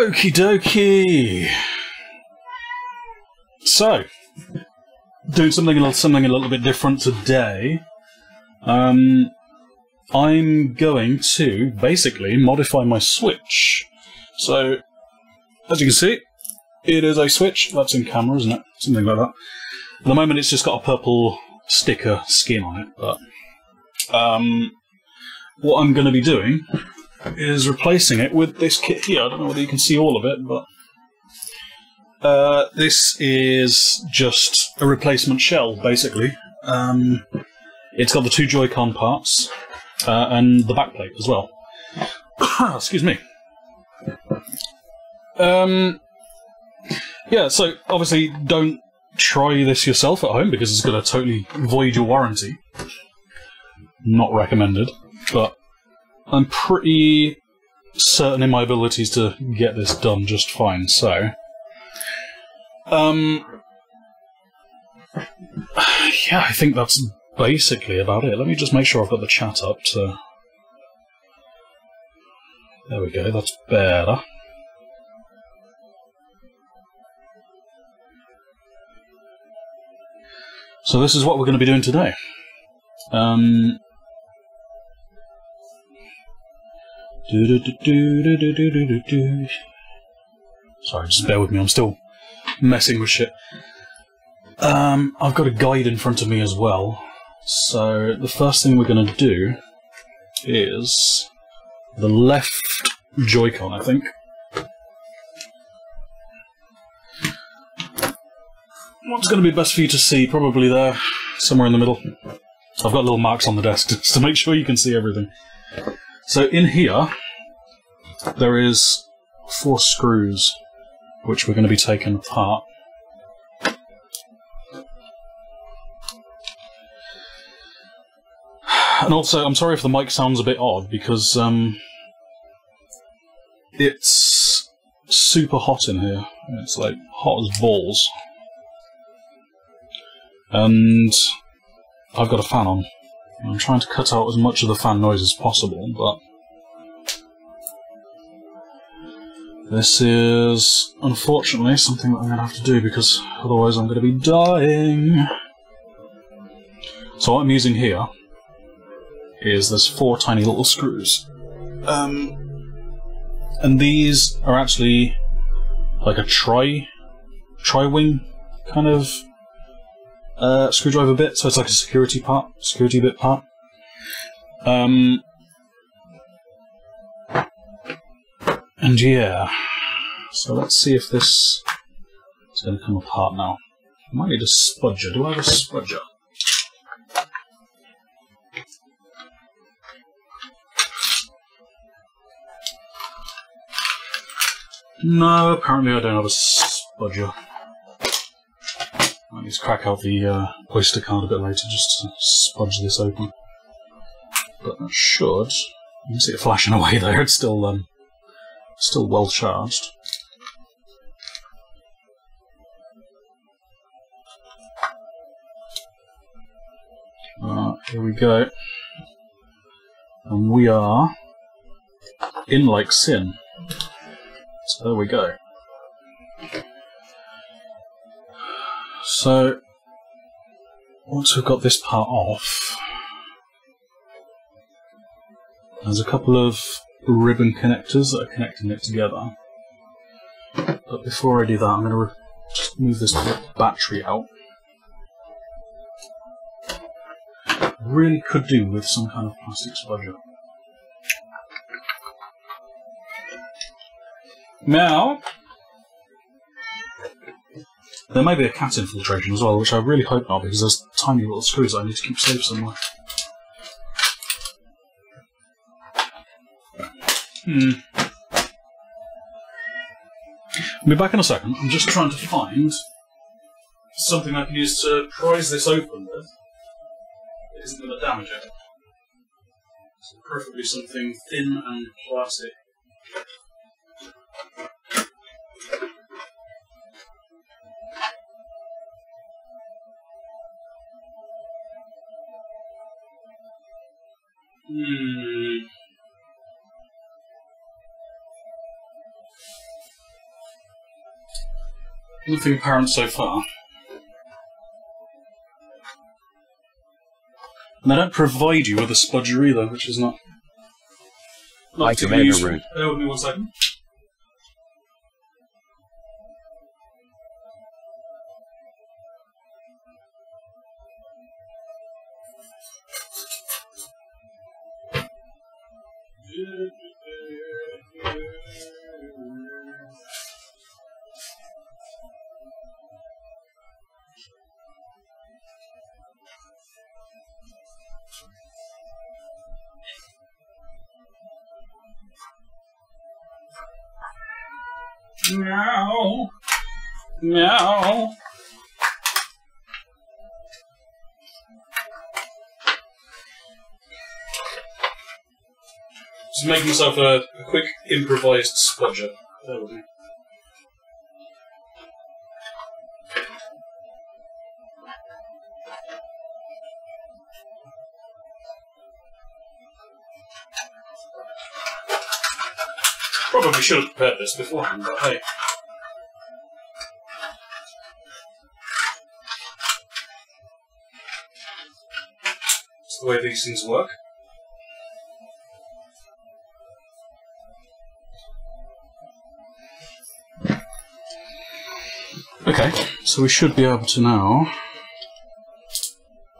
Okie dokie. So, doing something a little bit different today. I'm going to basically modify my Switch. So, as you can see, it is a Switch. That's in camera, isn't it? Something like that. At the moment, it's just got a purple sticker skin on it. But what I'm going to be doing is replacing it with this kit here. I don't know whether you can see all of it, but this is just a replacement shell, basically. It's got the two Joy-Con parts and the backplate as well. Excuse me. Yeah, so obviously don't try this yourself at home because it's going to totally void your warranty. Not recommended, but I'm pretty certain in my abilities to get this done just fine, so... yeah, I think that's basically about it. Let me just make sure I've got the chat up to... There we go, that's better. So this is what we're going to be doing today. Sorry, just bear with me, I'm still messing with shit. I've got a guide in front of me as well. So the first thing we're going to do is the left Joy-Con, I think. What's going to be best for you to see? Probably there, somewhere in the middle. I've got little marks on the desk just to make sure you can see everything. So in here, there is 4 screws, which we're going to be taking apart. And also, I'm sorry if the mic sounds a bit odd, because it's super hot in here. It's like hot as balls. And I've got a fan on. I'm trying to cut out as much of the fan noise as possible, but this is, unfortunately, something that I'm going to have to do because otherwise I'm going to be dying. So what I'm using here is there's 4 tiny little screws. And these are actually like a tri-wing kind of screwdriver bit, so it's like a security bit part. And yeah, so let's see if this is going to come apart now. I might need a spudger. Do I have a spudger? No, apparently I don't have a spudger. I need to crack out the Oyster card a bit later just to spudge this open. But that should... You can see it flashing away there, it's still well charged. Here we go. And we are in like sin. So there we go. So, once we've got this part off, there's a couple of ribbon connectors that are connecting it together. But before I do that, I'm going to just move this battery out. Really could do with some kind of plastic spudger. Now, there may be a cat infiltration as well, which I really hope not, because there's tiny little screws I need to keep safe somewhere. I'll be back in a second. I'm just trying to find something I can use to prise this open with. It isn't going to damage it. So preferably something thin and plastic. Nothing apparent so far. And they don't provide you with a spudger either, which is not particularly useful. Bear with me 1 second. Meow. Meow. Just making myself a quick improvised spudger. There we go. Probably should have prepared this beforehand, but hey. It's the way these things work. Okay, so we should be able to now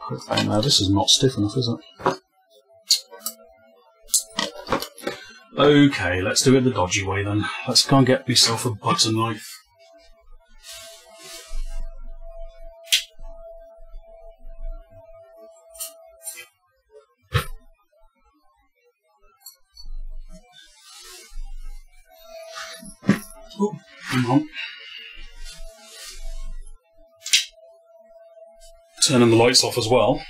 put that in there. This is not stiff enough, is it? Okay, let's do it the dodgy way then. Let's go and get myself a butter knife. Oh, come on. Turning the lights off as well.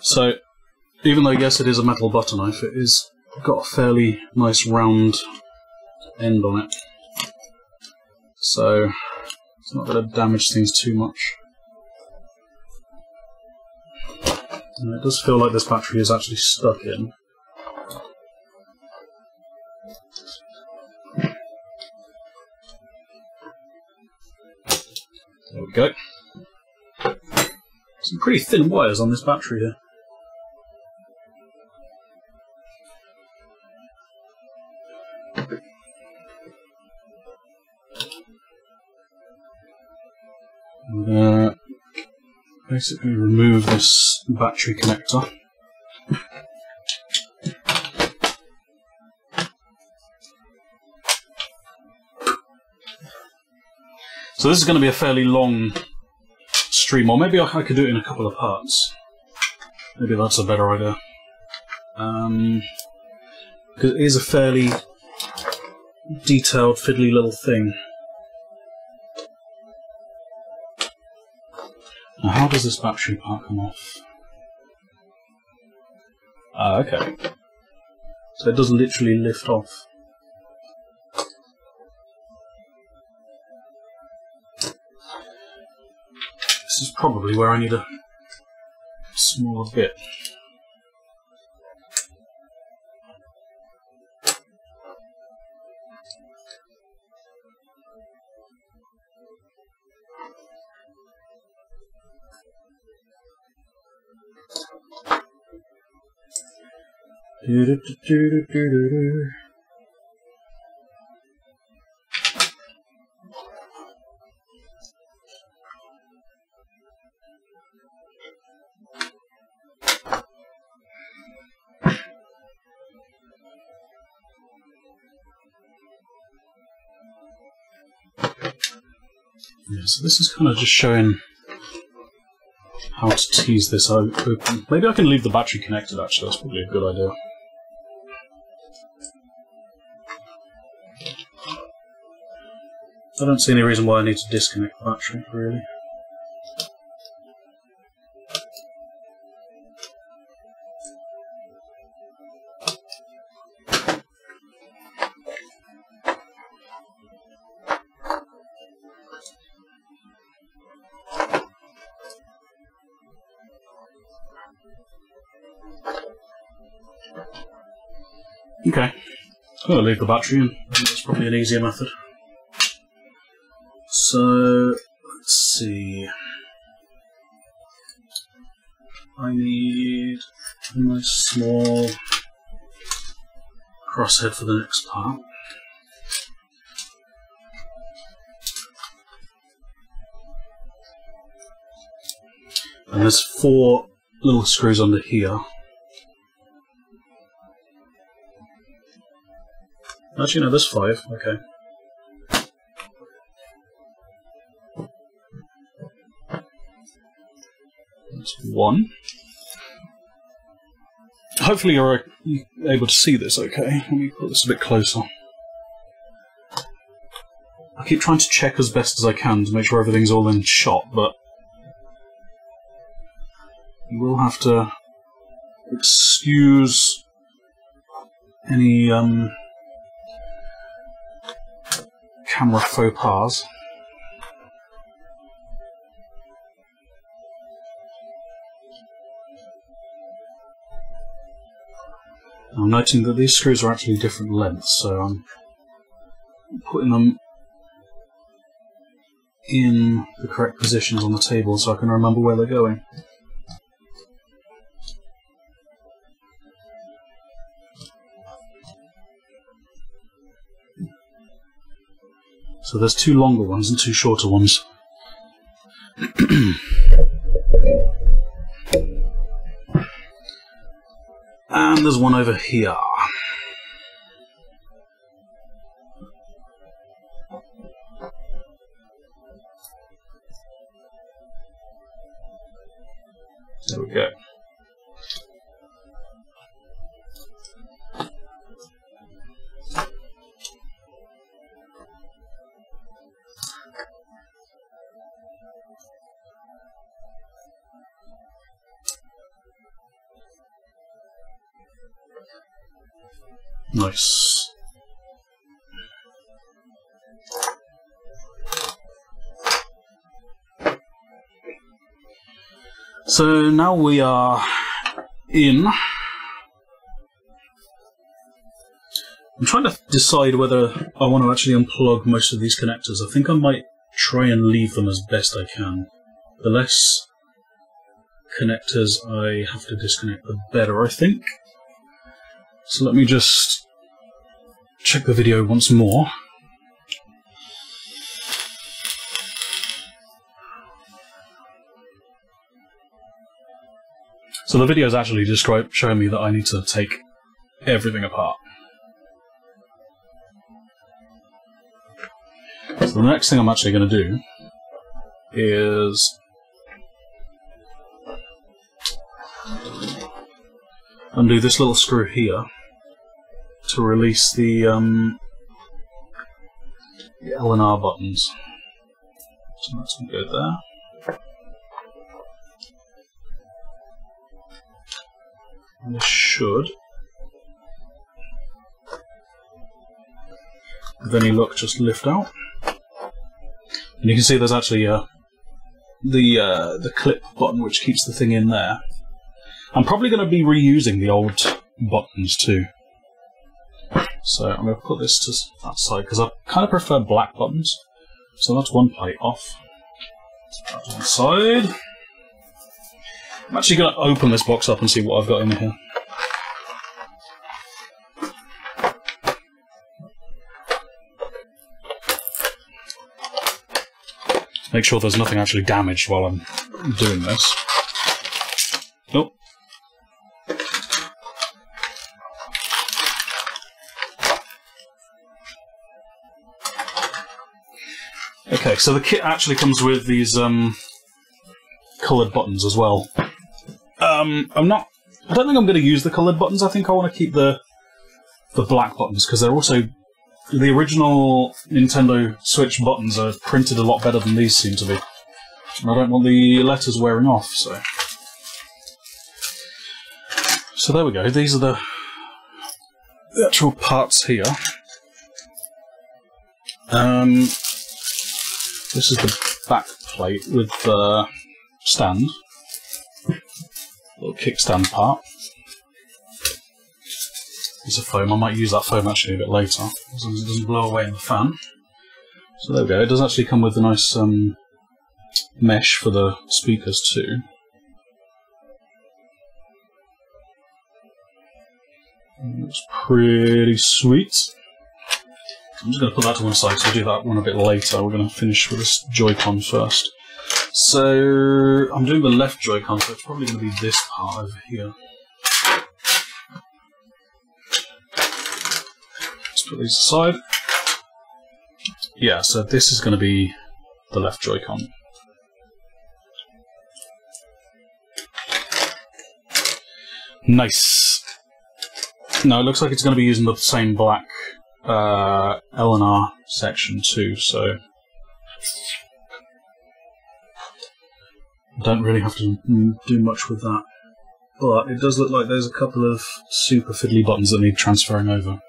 So, even though yes it is a metal butter knife, it is got a fairly nice round end on it. So it's not going to damage things too much. And it does feel like this battery is actually stuck in. There we go. Some pretty thin wires on this battery here. And, basically remove this battery connector. So this is going to be a fairly long stream, or maybe I could do it in a couple of parts. Maybe that's a better idea. Because it is a fairly detailed, fiddly little thing. Now, how does this battery part come off? Ah, okay. So it does literally lift off. This is probably where I need a smaller bit. Yeah, so this is kind of just showing how to tease this open. Maybe I can leave the battery connected actually, that's probably a good idea. I don't see any reason why I need to disconnect the battery, really. Okay, I'm going to leave the battery in. That's probably an easier method. So, let's see. I need a nice small crosshead for the next part. And there's 4 little screws under here. Actually, no, there's 5. Okay. That's 1. Hopefully you're able to see this okay. Let me put this a bit closer. I keep trying to check as best as I can to make sure everything's all in shot, but you will have to excuse any camera faux pas. I'm noting that these screws are actually different lengths, so I'm putting them in the correct positions on the table so I can remember where they're going. So there's 2 longer ones and 2 shorter ones. And there's one over here. There we go. Nice. So now we are in. I'm trying to decide whether I want to actually unplug most of these connectors. I think I might try and leave them as best I can. The less connectors I have to disconnect, the better, I think. So let me just check the video once more. So the video is actually just showing me that I need to take everything apart. So the next thing I'm actually going to do is undo this little screw here to release the L and R buttons. So that's going to go there. And this should, with any luck, just lift out. And you can see there's actually the clip button which keeps the thing in there. I'm probably going to be reusing the old buttons too. So I'm going to put this to that side because I kind of prefer black buttons. So that's one plate off. That's one side. I'm actually going to open this box up and see what I've got in here. Make sure there's nothing actually damaged while I'm doing this. Oh. Okay, so the kit actually comes with these coloured buttons as well. I don't think I'm going to use the coloured buttons. I think I want to keep the black buttons because they're also the original Nintendo Switch buttons are printed a lot better than these seem to be. And I don't want the letters wearing off, so. So there we go. These are the actual parts here. This is the back plate with the stand. Little kickstand part. Piece of foam. I might use that foam actually a bit later, as long as it doesn't blow away in the fan. So there we go. It does actually come with a nice mesh for the speakers too. It's pretty sweet. I'm just going to put that to one side, so we'll do that one a bit later. We're going to finish with this Joy-Con first. So I'm doing the left Joy-Con, so it's probably going to be this part over here. Let's put these aside. Yeah, so this is going to be the left Joy-Con. Nice. Now it looks like it's going to be using the same black L&R section too, so don't really have to do much with that. But it does look like there's a couple of super fiddly buttons that need transferring over.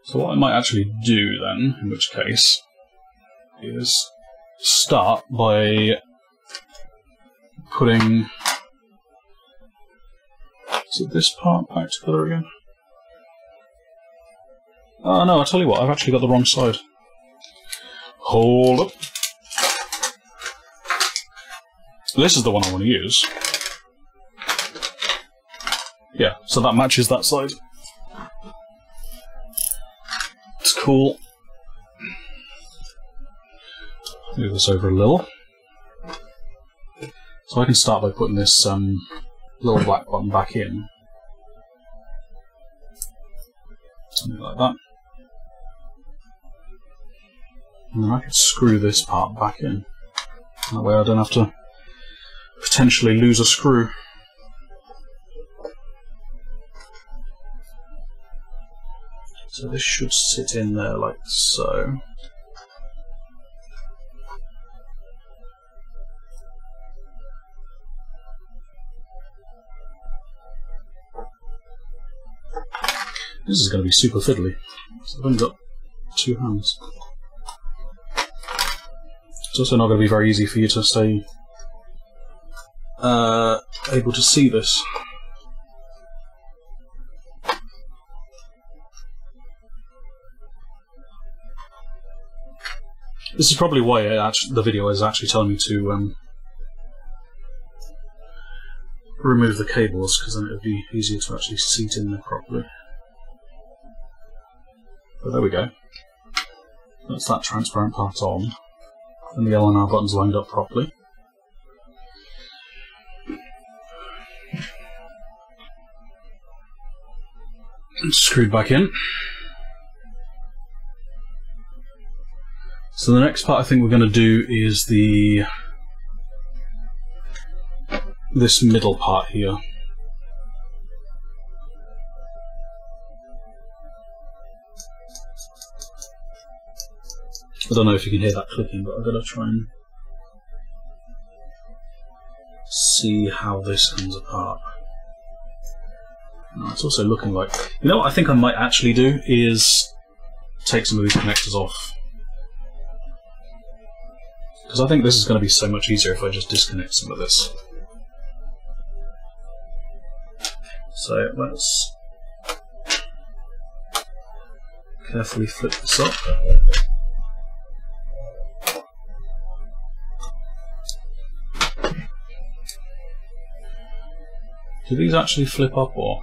So what I might actually do then, in which case, is start by putting, is it this part back together again? Oh no, I'll tell you what, I've actually got the wrong side. Hold up. This is the one I want to use. Yeah, so that matches that side. It's cool. Move this over a little. So I can start by putting this little black button back in. Something like that. And then I could screw this part back in. That way I don't have to potentially lose a screw. So this should sit in there like so. This is going to be super fiddly. So I've only got two hands. It's also not going to be very easy for you to stay able to see this. This is probably why the video is actually telling me to remove the cables, because then it would be easier to actually seat in there properly. But there we go. That's that transparent part on. And the L&R button's lined up properly. And screwed back in. So the next part I think we're going to do is this middle part here. I don't know if you can hear that clicking, but I'm going to try and see how this comes apart. Now, it's also looking like... You know what I think I might actually do is take some of these connectors off. Because I think this is going to be so much easier if I just disconnect some of this. So let's carefully flip this up. Do these actually flip up or?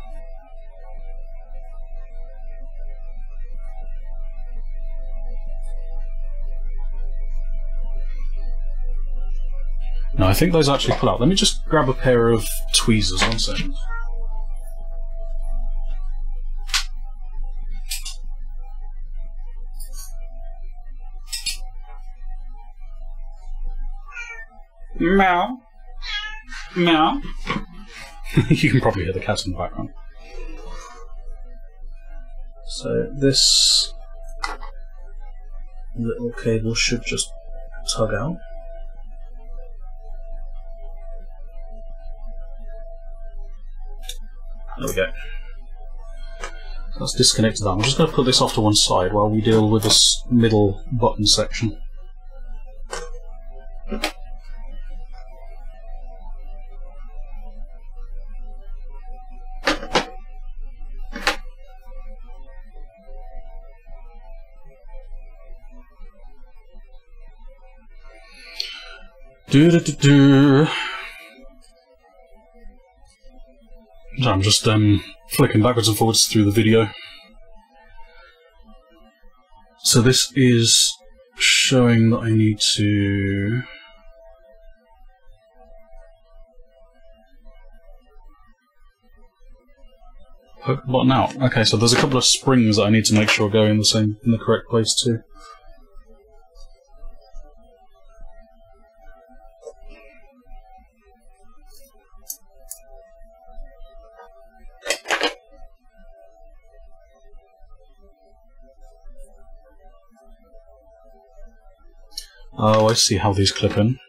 No, I think those actually pull out. Let me just grab a pair of tweezers, 1 second. Meow. Meow. You can probably hear the cat in the background. So this little cable should just tug out. There we go. Let's disconnect that. I'm just going to put this off to one side while we deal with this middle button section. So I'm just flicking backwards and forwards through the video. So this is showing that I need to poke the button out. Okay, so there's a couple of springs that I need to make sure go in the correct place too. Oh, I see how these clip in.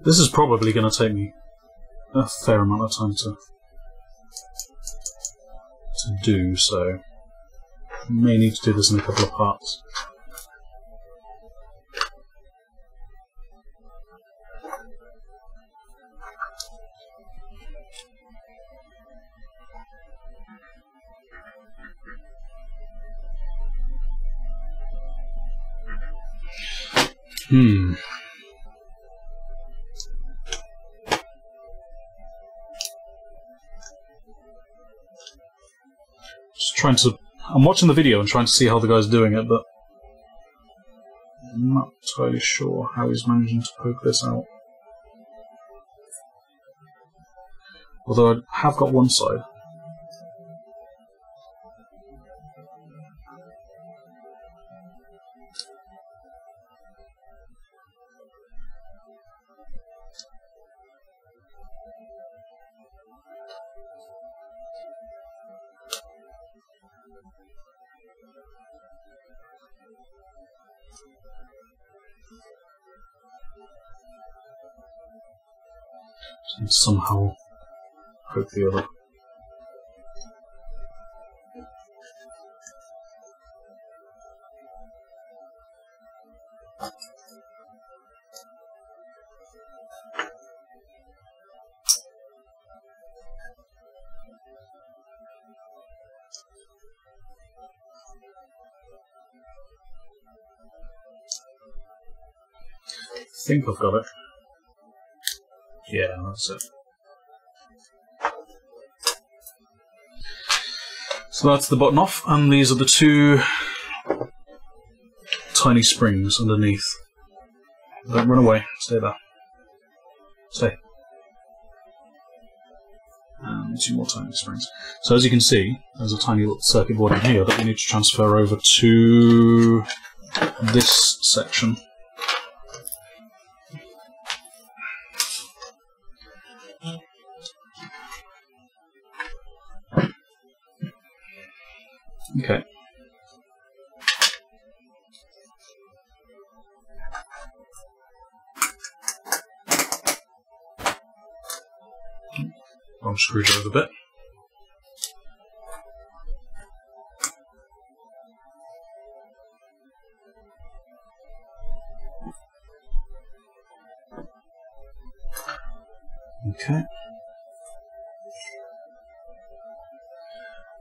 This is probably going to take me a fair amount of time to do, so I may need to do this in a couple of parts. I'm watching the video and trying to see how the guy's doing it, but I'm not entirely sure how he's managing to poke this out. Although I have got one side. And somehow poke the other. I think I've got it. Yeah, that's it. So that's the button off, and these are the two tiny springs underneath. Don't run away, stay there. Stay. And two more tiny springs. So as you can see, there's a tiny little circuit board in here that we need to transfer over to this section. Okay. I'll screw it over a bit. Okay.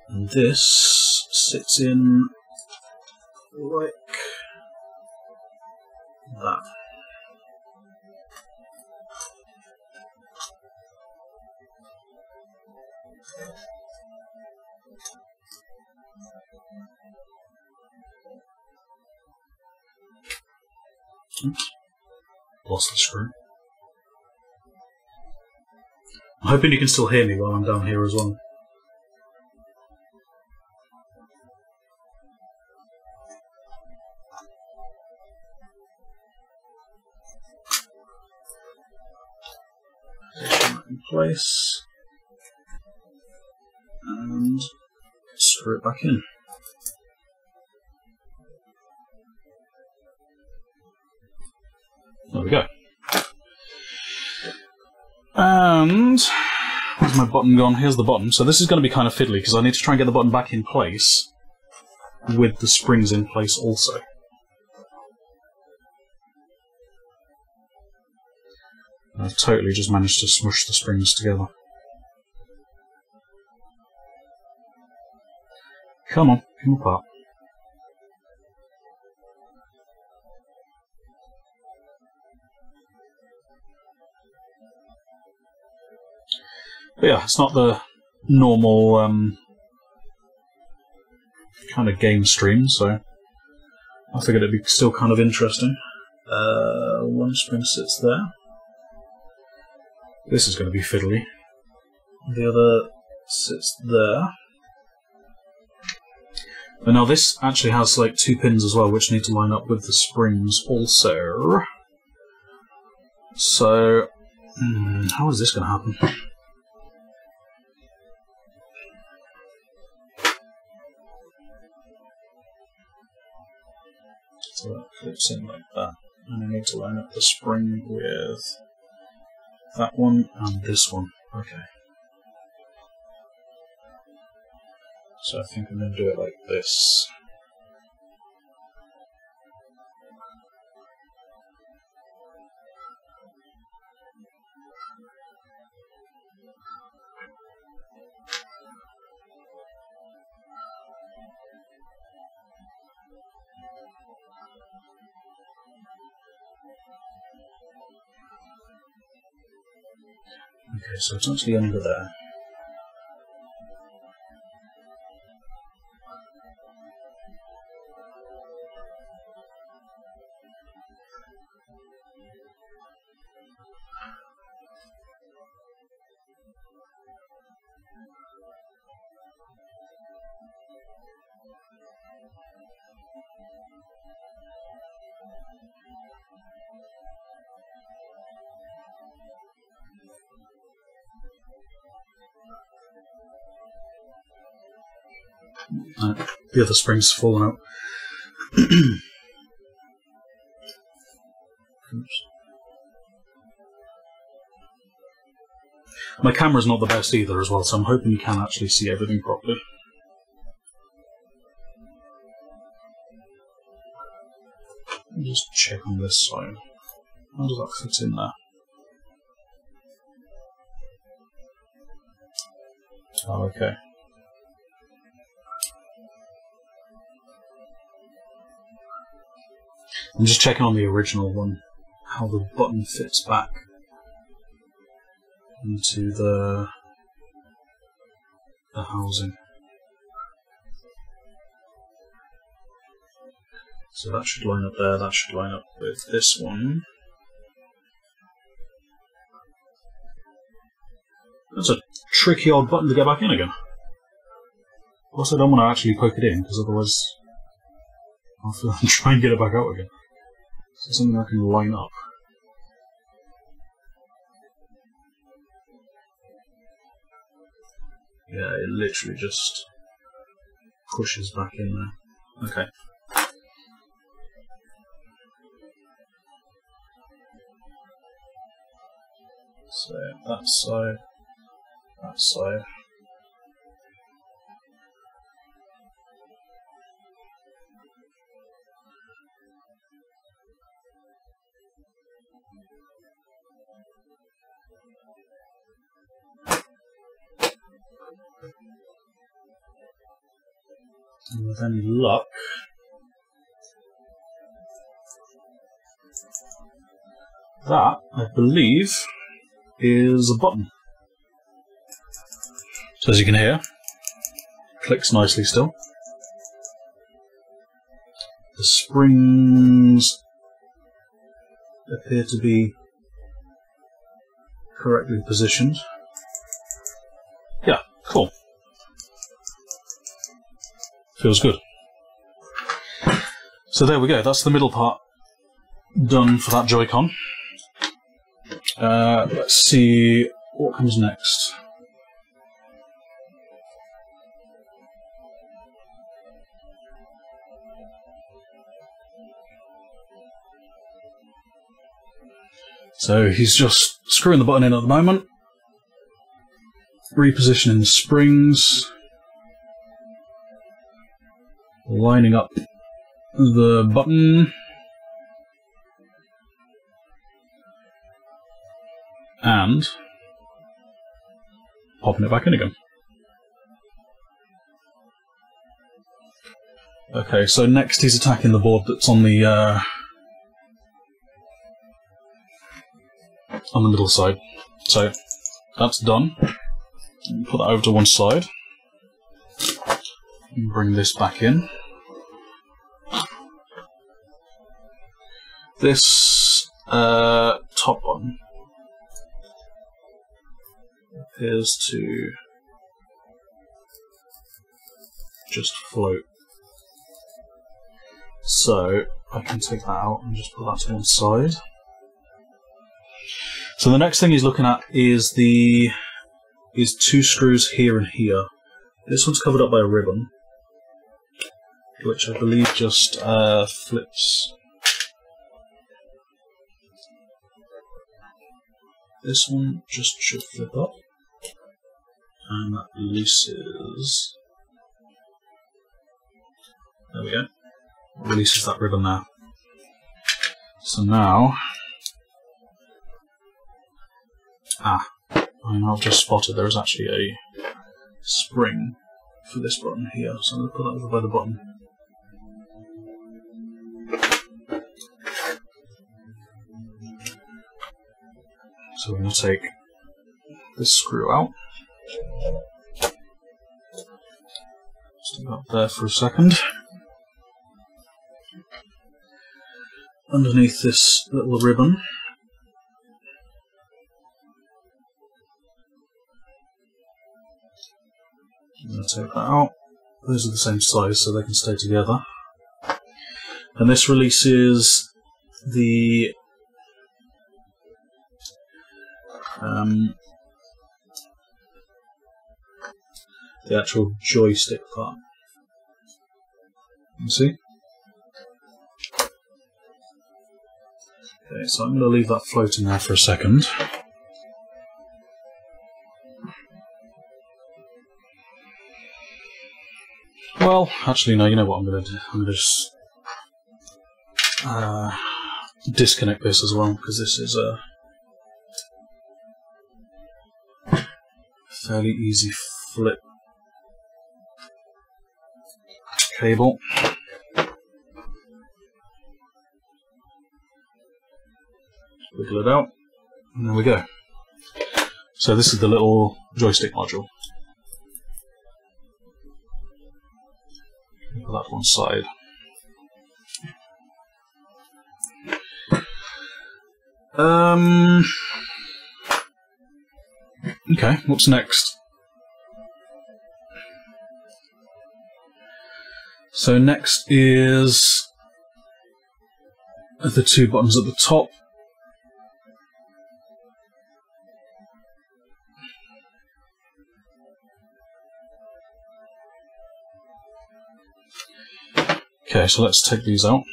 And this sits in like that. Oops. Lost the screw. I'm hoping you can still hear me while I'm down here as well. In place and screw it back in. There we go. And where's my button gone? Here's the button. So this is going to be kind of fiddly because I need to try and get the button back in place with the springs in place also. I've totally just managed to smush the springs together. Come on, come apart. But yeah, it's not the normal kind of game stream, so I figured it'd be still kind of interesting. One spring sits there. This is going to be fiddly. The other sits there. But now this actually has like 2 pins as well, which need to line up with the springs also. So, how is this going to happen? So that clips in like that. And I need to line up the spring with that one and this one. Okay. So I think I'm going to do it like this. Okay, so it's actually under there. The other spring's fallen out. Oops. My camera's not the best either as well, so I'm hoping you can actually see everything properly. Let me just check on this side. How does that fit in there? Oh, okay. I'm just checking on the original one, how the button fits back into the housing. So that should line up there, that should line up with this one. That's a tricky old button to get back in again. Plus I don't want to actually poke it in, because otherwise I'll have to try and get it back out again. So something I can line up. Yeah, it literally just pushes back in there. Okay. So that side, that side. And with any luck, that, I believe, is a button. So as you can hear, clicks nicely still. The springs appear to be correctly positioned. Yeah, cool. Feels good. So there we go, that's the middle part done for that Joy-Con. Let's see what comes next. So he's just screwing the button in at the moment, repositioning the springs, lining up the button, and popping it back in again. Okay, so next he's attacking the board that's on the middle side. So that's done. Put that over to one side. And bring this back in. This top one appears to just float. So I can take that out and just put that to one side. So the next thing he's looking at is two screws here and here. This one's covered up by a ribbon, which I believe just flips. This one just should flip up, and that releases. There we go. Releases that ribbon there. So now, I know I've just spotted there is actually a spring for this button here, so I'm going to put that over by the button. So we're going to take this screw out. Stick that there for a second. Underneath this little ribbon, I'm going to take that out. Those are the same size, so they can stay together. And this releases the actual joystick part. You see? Okay, so I'm going to leave that floating there for a second. Well, actually, no, you know what I'm going to do? I'm going to just disconnect this as well, because this is a fairly easy flip cable. Wiggle it out, and there we go. So this is the little joystick module. Put that to one side. Okay, what's next? So next is the two buttons at the top. Okay, so let's take these out.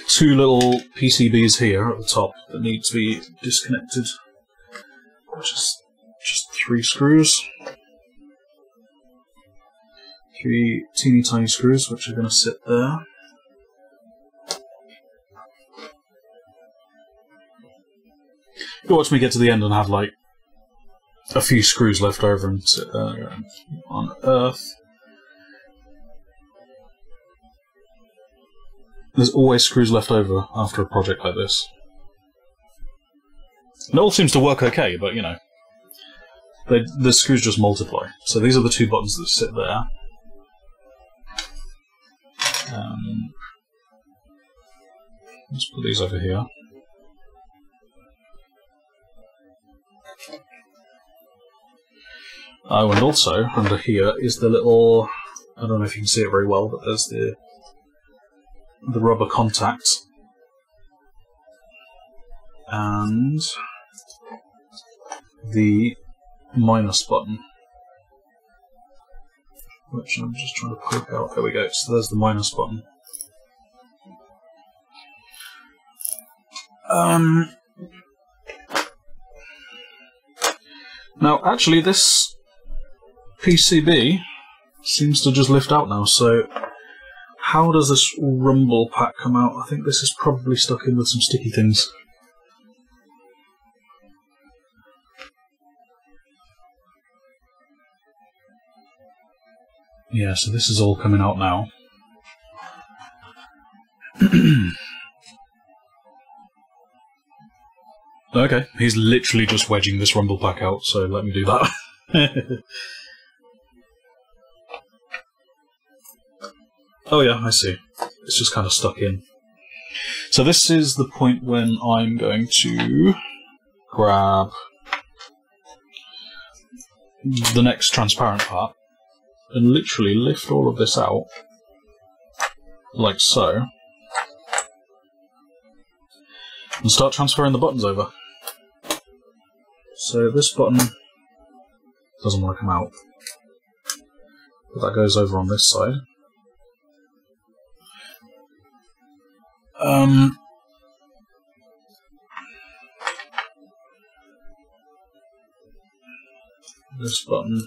Two little PCBs here at the top that need to be disconnected. Just 3 screws. 3 teeny tiny screws which are going to sit there. You watch me get to the end and have like a few screws left over and sit there on Earth. There's always screws left over after a project like this. And it all seems to work okay, but you know, the screws just multiply. So these are the 2 buttons that sit there. Let's put these over here. Oh, and also under here is the little, I don't know if you can see it very well, but there's the rubber contact and the minus button, which I'm just trying to poke out. There we go. So there's the minus button. Now, actually, this PCB seems to just lift out now, so how does this rumble pack come out? I think this is probably stuck in with some sticky things. Yeah, so this is all coming out now. Okay, he's literally just wedging this rumble pack out, so let me do that. Oh yeah, I see. It's just kind of stuck in. So this is the point when I'm going to grab the next transparent part and literally lift all of this out, like so, and start transferring the buttons over. So this button doesn't want to come out, but that goes over on this side. This button.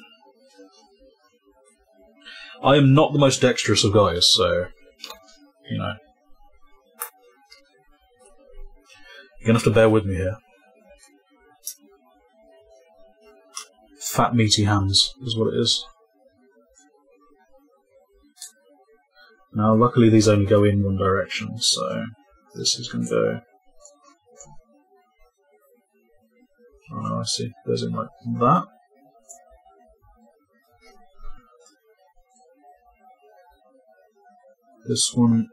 I am not the most dexterous of guys, so, you know. You're gonna have to bear with me here. Fat, meaty hands is what it is. Now, luckily these only go in one direction, so this is going to go... Oh no, I see. It goes in like that. This one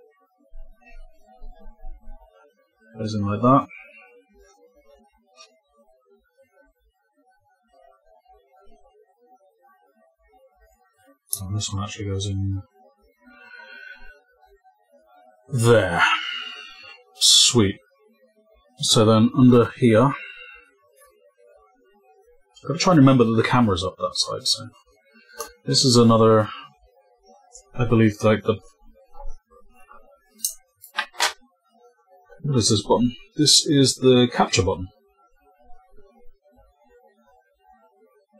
goes in like that. And this one actually goes in there. Sweet. So then under here, I've got to try and remember that the camera's up that side. So this is another, I believe, like the... What is this button? This is the capture button.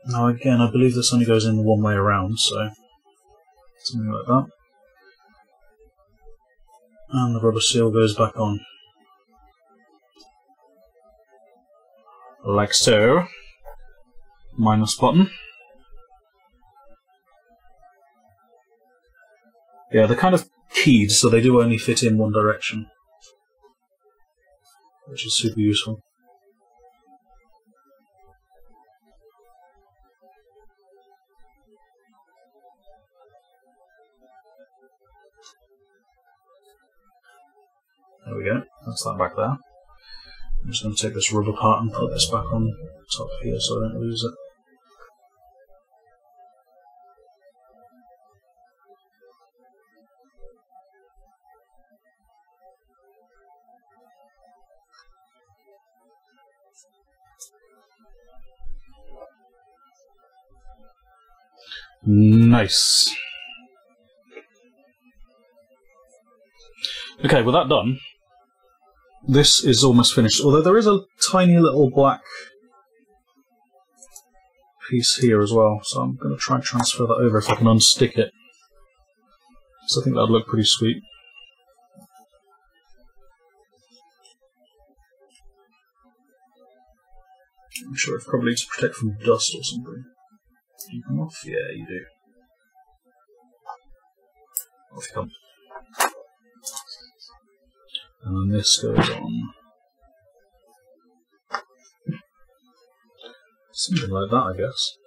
Now again, I believe this only goes in one way around, so something like that. And the rubber seal goes back on. Like so. Minus button. Yeah, they're kind of keyed, so they do only fit in one direction, which is super useful. There we go, that's that back there. I'm just going to take this rubber part and put this back on top here so I don't lose it. Nice. Okay, with that done, this is almost finished, although there is a tiny little black piece here as well, so I'm going to try and transfer that over if I can unstick it, because I think that would look pretty sweet. I'm sure it's probably to protect from dust or something. You come off? Yeah, you do. Off you come. And then this goes on. Something like that, I guess.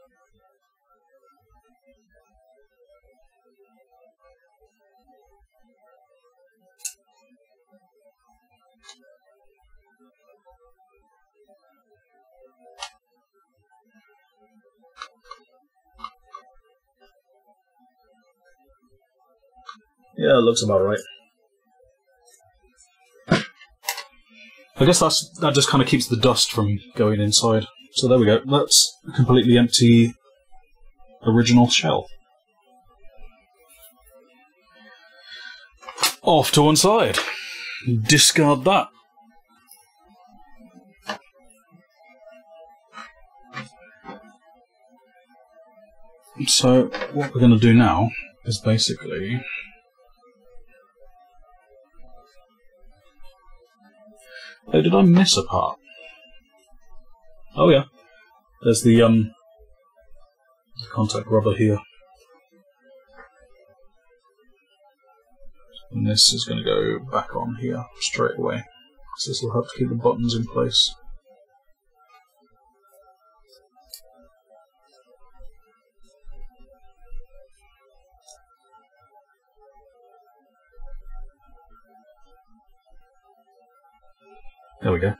Yeah, it looks about right. I guess that just kind of keeps the dust from going inside. So there we go. That's a completely empty original shell. Off to one side. Discard that. So what we're going to do now is basically... Oh, did I miss a part? Oh yeah. There's the contact rubber here. And this is going to go back on here straight away. So this will help to keep the buttons in place. There we go.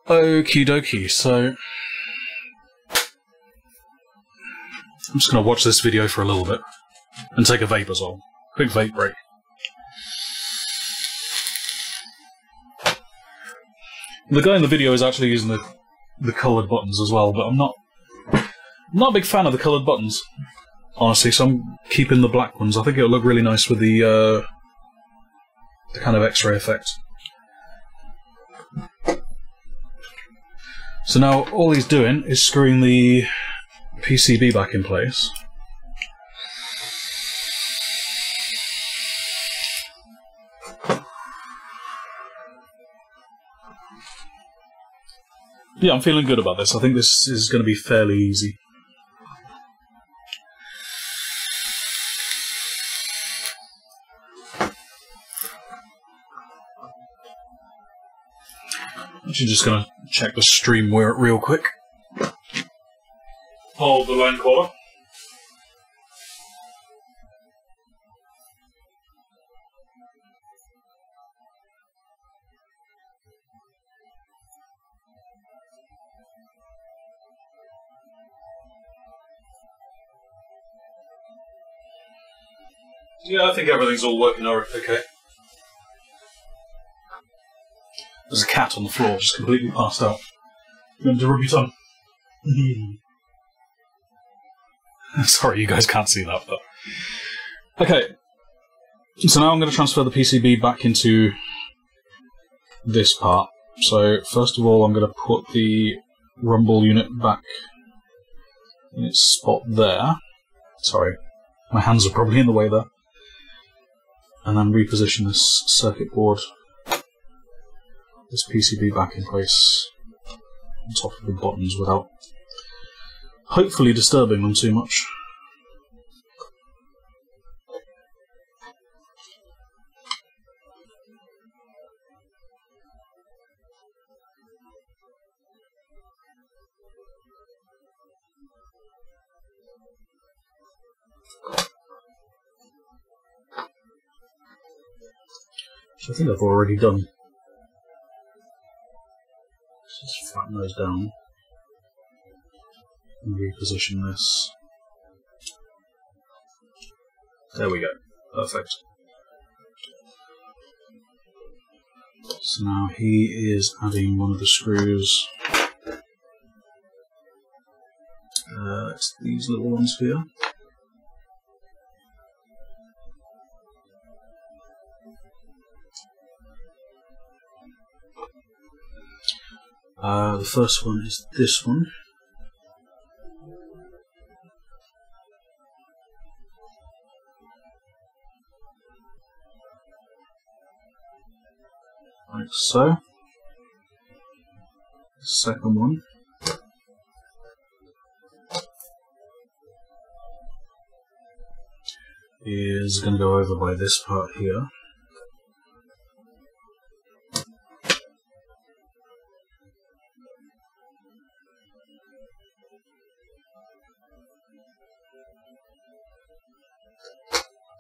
Okie dokie, so I'm just going to watch this video for a little bit and take a vape as well. Quick vape break. The guy in the video is actually using the coloured buttons as well, but I'm not a big fan of the coloured buttons, honestly, so I'm keeping the black ones. I think it'll look really nice with the kind of X-ray effect. So now all he's doing is screwing the PCB back in place. Yeah, I'm feeling good about this. I think this is going to be fairly easy. Actually, just going to check the stream real quick. Hold the line caller. Yeah, I think everything's all working okay. There's a cat on the floor, just completely passed out. You want to rub your tongue? Sorry, you guys can't see that, but... Okay. So now I'm going to transfer the PCB back into this part. So, first of all, I'm going to put the rumble unit back in its spot there. Sorry, my hands are probably in the way there. And then reposition this circuit board, this PCB back in place on top of the buttons without hopefully disturbing them too much. Which I think I've already done. Just flatten those down and reposition this. There we go. Perfect. So now he is adding one of the screws. It's these little ones here. The first one is this one. Like so. The second one is going to go over by this part here.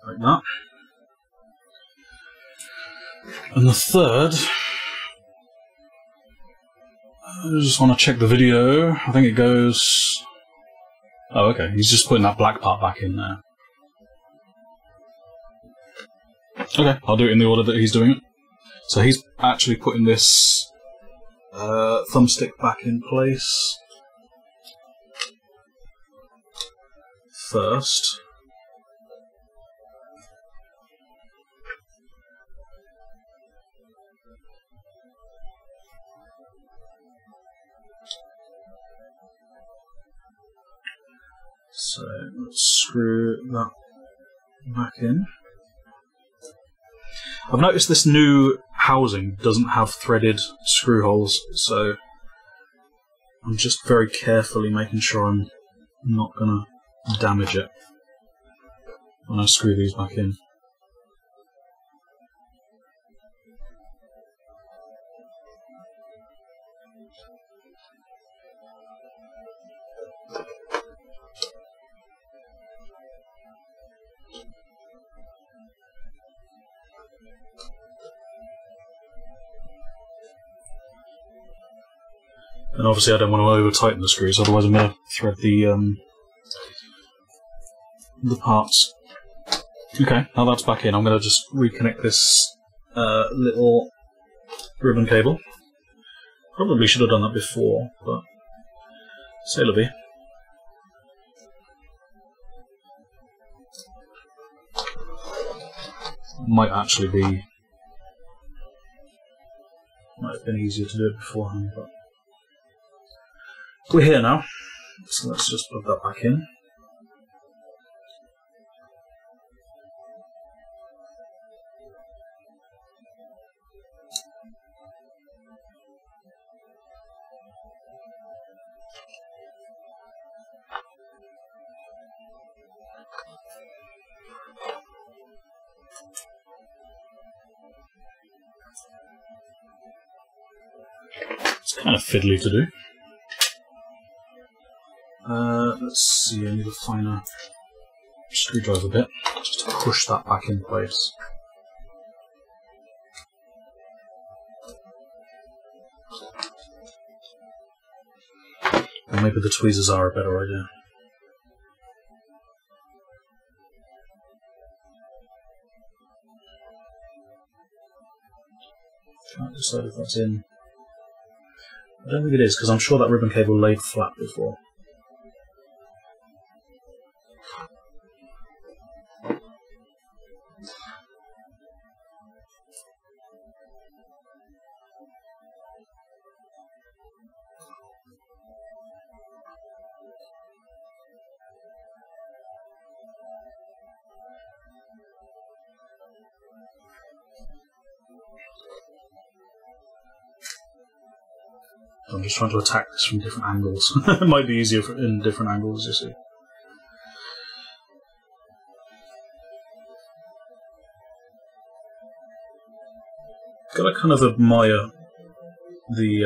Like that. And the third, I just want to check the video. I think it goes... Oh, okay. He's just putting that black part back in there. Okay, I'll do it in the order that he's doing it. So he's actually putting this thumbstick back in place first. So let's screw that back in. I've noticed this new housing doesn't have threaded screw holes, so I'm just very carefully making sure I'm not going to damage it when I screw these back in. And obviously I don't want to over-tighten the screws, otherwise I'm going to thread the parts. Okay, now that's back in, I'm going to just reconnect this little ribbon cable. Probably should have done that before, but c'est la vie. Might have been easier to do it beforehand, but we're here now, so let's just plug that back in. It's kind of fiddly to do. Let's see, I need a finer screwdriver bit just to push that back in place. Or maybe the tweezers are a better idea. Can't decide if that's in. I don't think it is, because I'm sure that ribbon cable laid flat before. I'm just trying to attack this from different angles. It might be easier in different angles, you see. Gotta kind of admire the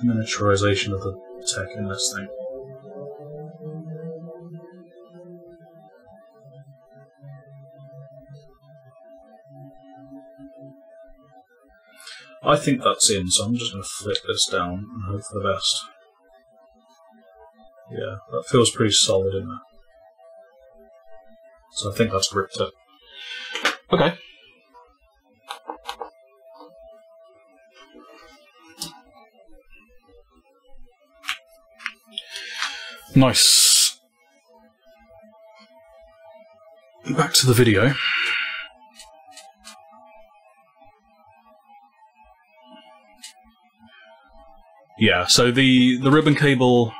miniaturization of the tech in this thing. I think that's in, so I'm just going to flip this down and hope for the best. Yeah, that feels pretty solid in there. So I think that's gripped it. Okay. Nice. Back to the video. Yeah, so the ribbon cable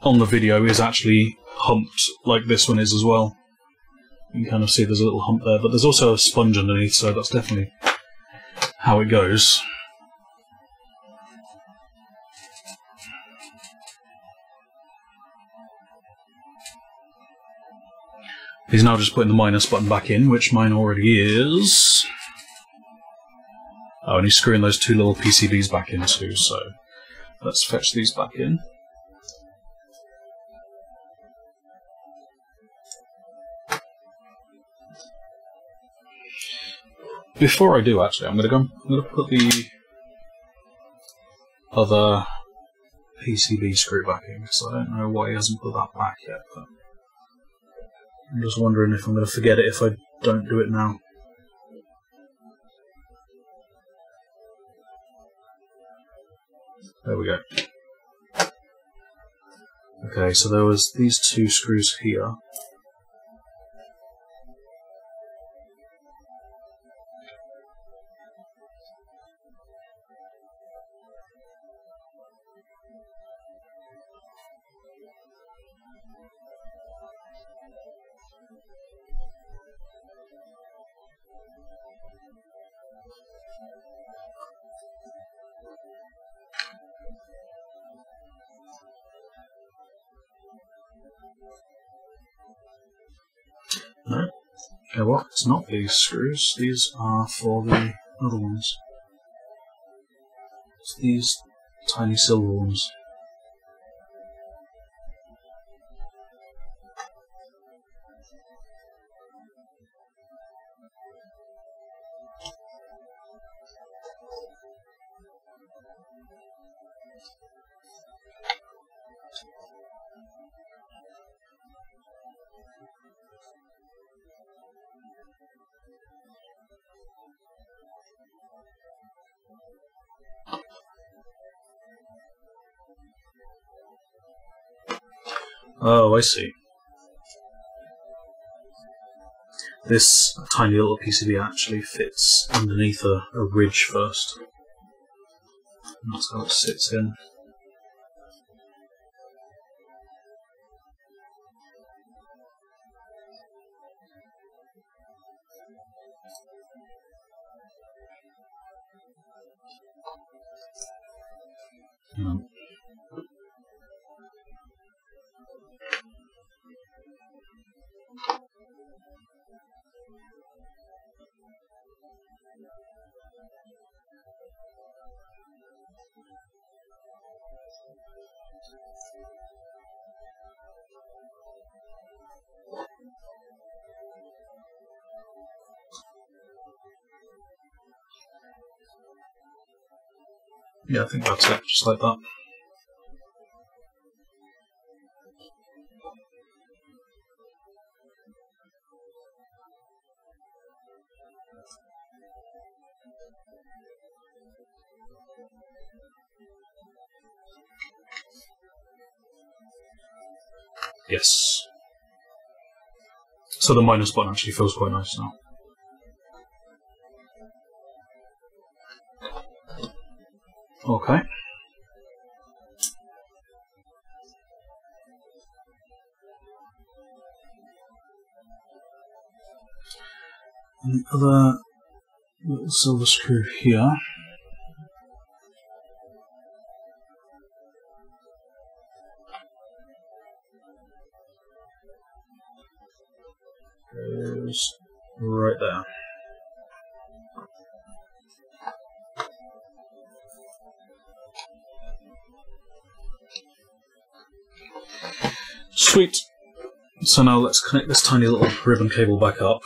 on the video is actually humped like this one is as well. You can kind of see there's a little hump there, but there's also a sponge underneath, so that's definitely how it goes. He's now just putting the minus button back in, which mine already is. Oh, and he's screwing those two little PCBs back in too, so let's fetch these back in. Before I do, actually, I'm going to put the other PCB screw back in, because I don't know why he hasn't put that back yet, but I'm just wondering if I'm going to forget it if I don't do it now. There we go. Okay, so there was these two screws here. No. Okay, what? It's not these screws. These are for the other ones. It's these tiny silver ones. Oh, I see. This tiny little PCB actually fits underneath a ridge first. And that's how it sits in. Yeah, I think that's it, just like that. Yes. So the minus button actually feels quite nice now. Okay. And the other little silver screw here. Goes right there. Sweet. So now let's connect this tiny little ribbon cable back up.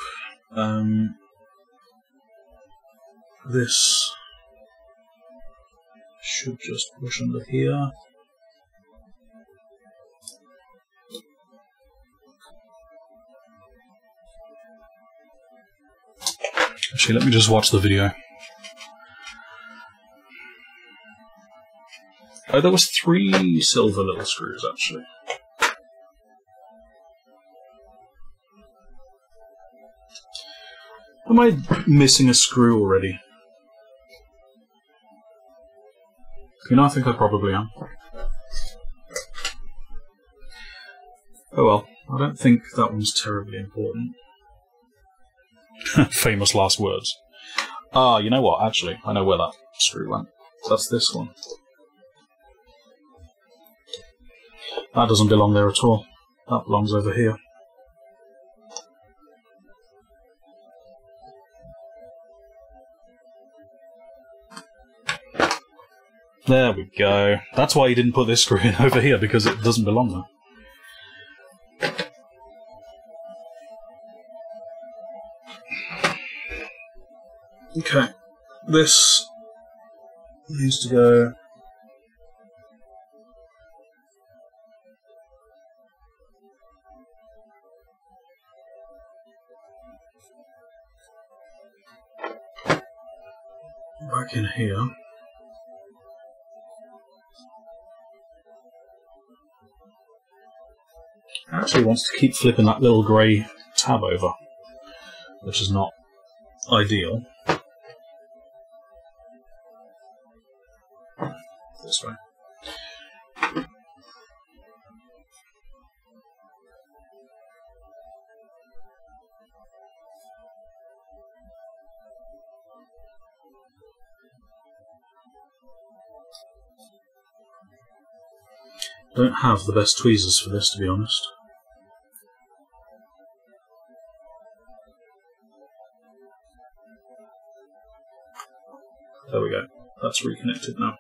This should just push under here. Actually, let me just watch the video. Oh, there was 3 silver little screws, actually. Am I missing a screw already? You know, I think I probably am. Oh well, I don't think that one's terribly important. Famous last words. Ah, you know what, actually, I know where that screw went. That's this one. That doesn't belong there at all. That belongs over here. There we go. That's why you didn't put this screw in over here, because it doesn't belong there. Okay, this needs to go back in here. Actually wants to keep flipping that little grey tab over, which is not ideal. This way. Don't have the best tweezers for this, to be honest. There we go. That's reconnected now.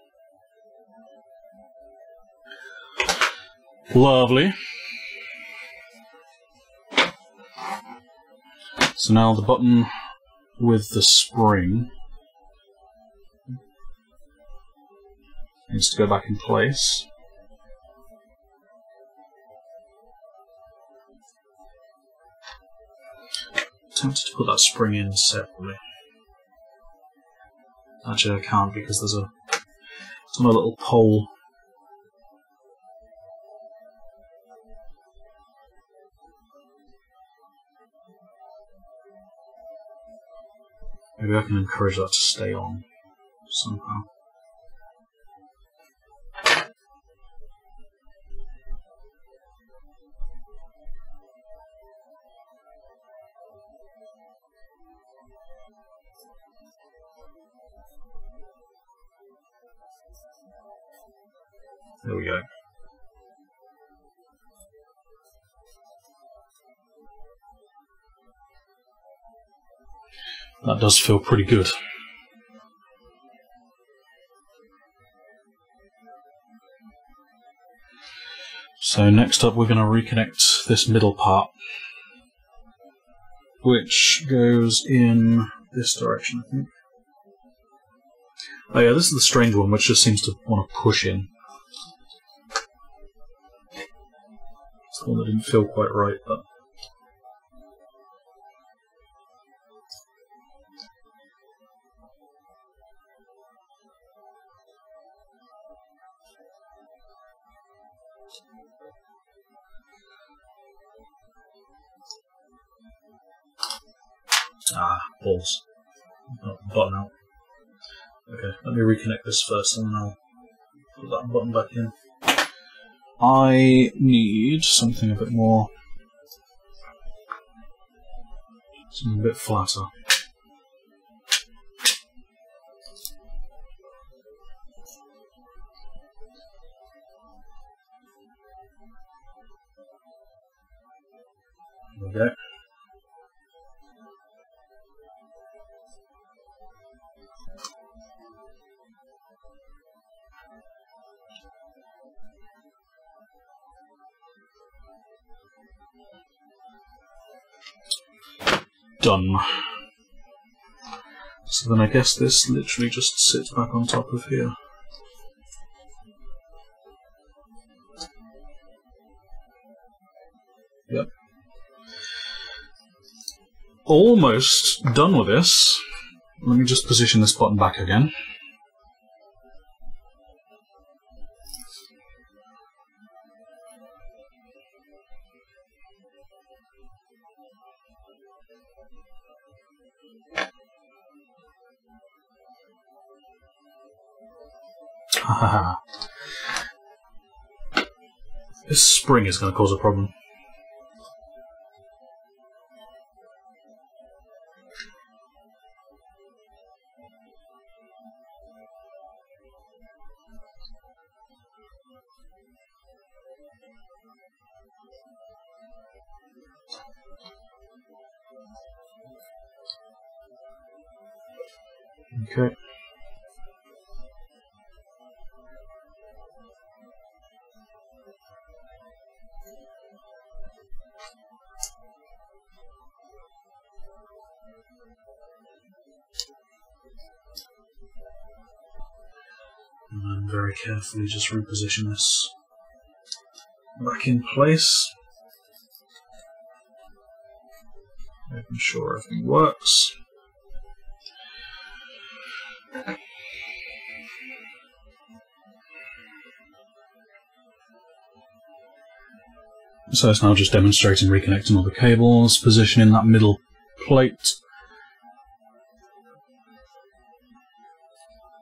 Lovely. So now the button with the spring needs to go back in place. Tempted to put that spring in separately. Actually, I can't because there's a little pole. Maybe I can encourage that to stay on somehow. There we go. That does feel pretty good. So next up we're going to reconnect this middle part, which goes in this direction, I think. Oh yeah, this is the strange one, which just seems to want to push in. It's the one that didn't feel quite right, but... Ah, balls. Oh, button out. Okay, let me reconnect this first and then I'll put that button back in. I need something a bit more... something a bit flatter. There we go. Done. So then I guess this literally just sits back on top of here. Yep. Almost done with this. Let me just position this button back again. This spring is going to cause a problem. Okay. And then very carefully just reposition this back in place. Making sure everything works. So it's now just demonstrating reconnecting all the cables, positioning that middle plate,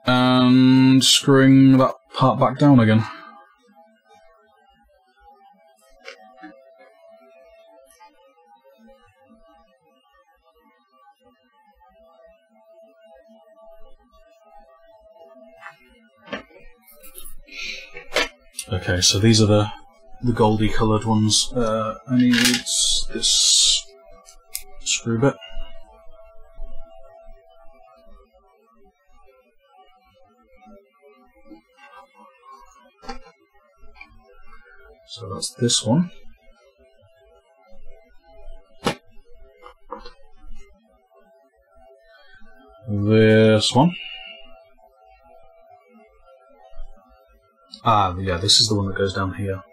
and screwing that part back down again. Okay, so these are the goldy coloured ones. I need this screw bit. So that's this one. This one. Ah, yeah, this is the one that goes down here.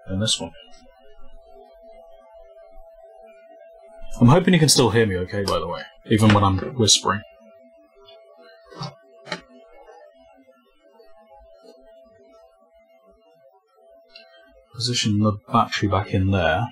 And this one. I'm hoping you can still hear me okay, by the way, even when I'm whispering. Position the battery back in there.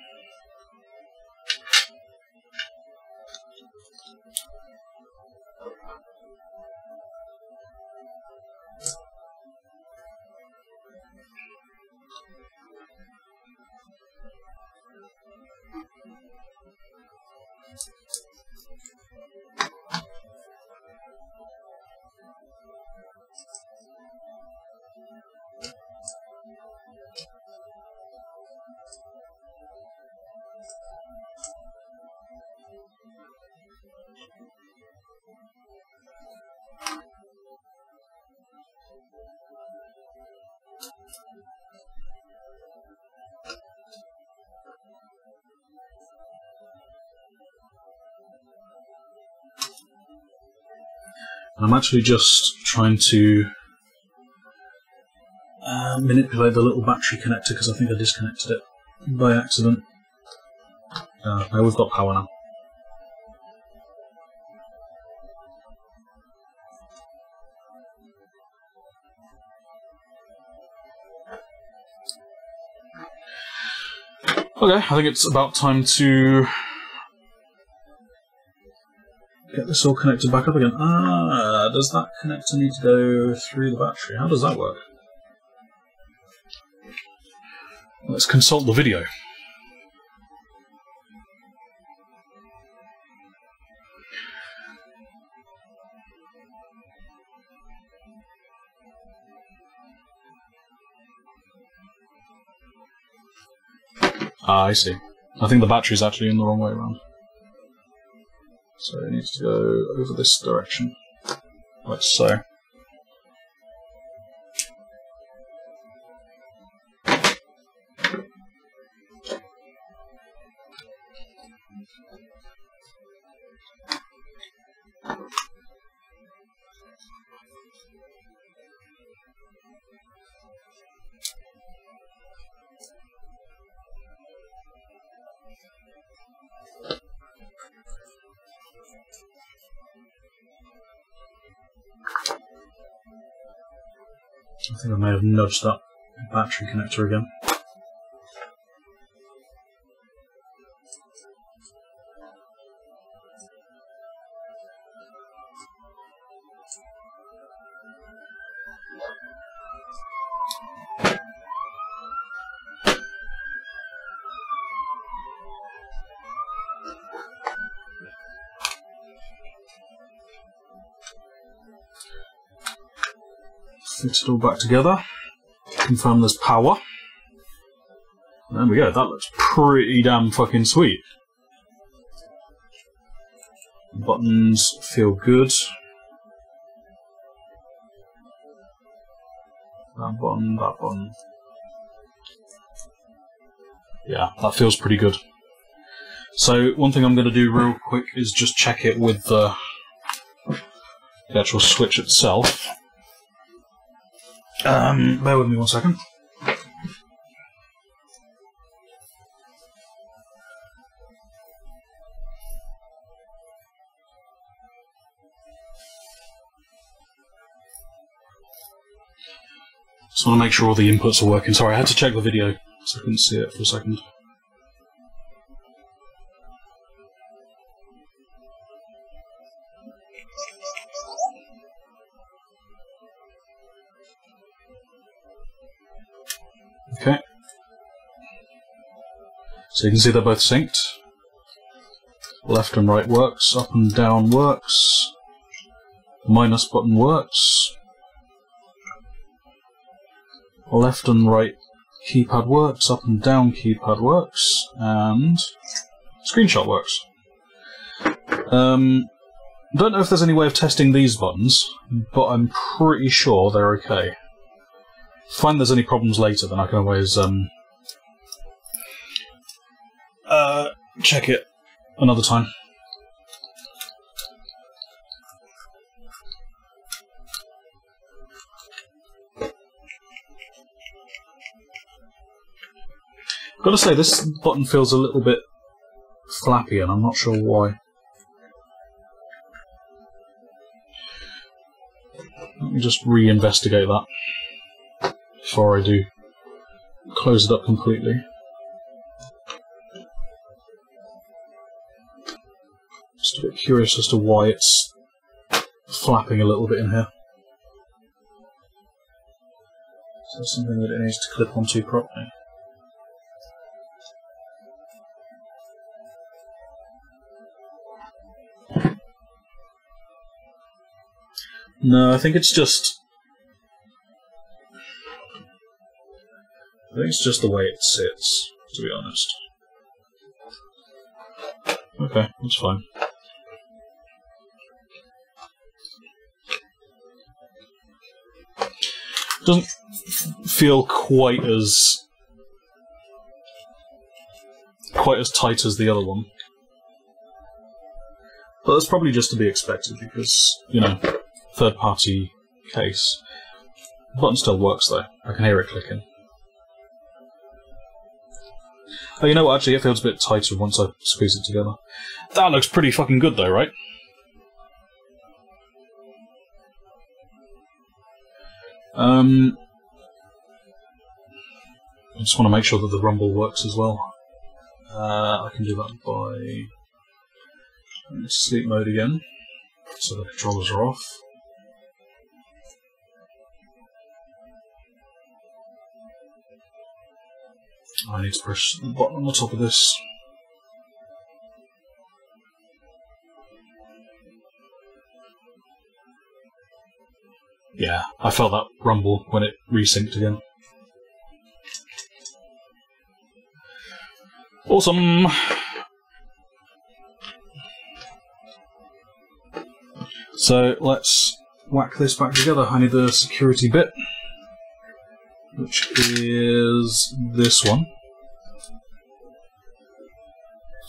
I'm actually just trying to manipulate the little battery connector because I think I disconnected it by accident. Now we've got power now. Okay, I think it's about time to get this all connected back up again. Ah, does that connector need to go through the battery? How does that work? Let's consult the video. Ah, I see. I think the battery's actually in the wrong way around. So it needs to go over this direction, like so. I think I may have nudged that battery connector again. Fix it all back together. Confirm there's power. There we go, that looks pretty damn fucking sweet. Buttons feel good. That button, that button. Yeah, that feels pretty good. So, one thing I'm going to do real quick is just check it with the actual switch itself. Bear with me 1 second. Just want to make sure all the inputs are working. Sorry, I had to check the video, so I couldn't see it for a second. Okay. So you can see they're both synced. Left and right works, up and down works. The minus button works. Left and right keypad works, up and down keypad works, and screenshot works. Don't know if there's any way of testing these buttons, but I'm pretty sure they're okay. Find there's any problems later, then I can always check it another time. Gotta say, this button feels a little bit flappy, and I'm not sure why. Let me just re-investigate that before I do close it up completely. Just a bit curious as to why it's flapping a little bit in here. Is there something that it needs to clip onto properly? No, I think it's just... I think it's just the way it sits, to be honest. Okay, that's fine. Doesn't feel quite as tight as the other one. But that's probably just to be expected because, you know, third-party case. The button still works though. I can hear it clicking. Oh, you know what? Actually, it feels a bit tighter once I squeeze it together. That looks pretty fucking good though, right? I just want to make sure that the rumble works as well. I can do that by sleep mode again, so the controllers are off. I need to push the button on the top of this. Yeah, I felt that rumble when it resynced again. Awesome! So let's whack this back together. I need the security bit, which is this one.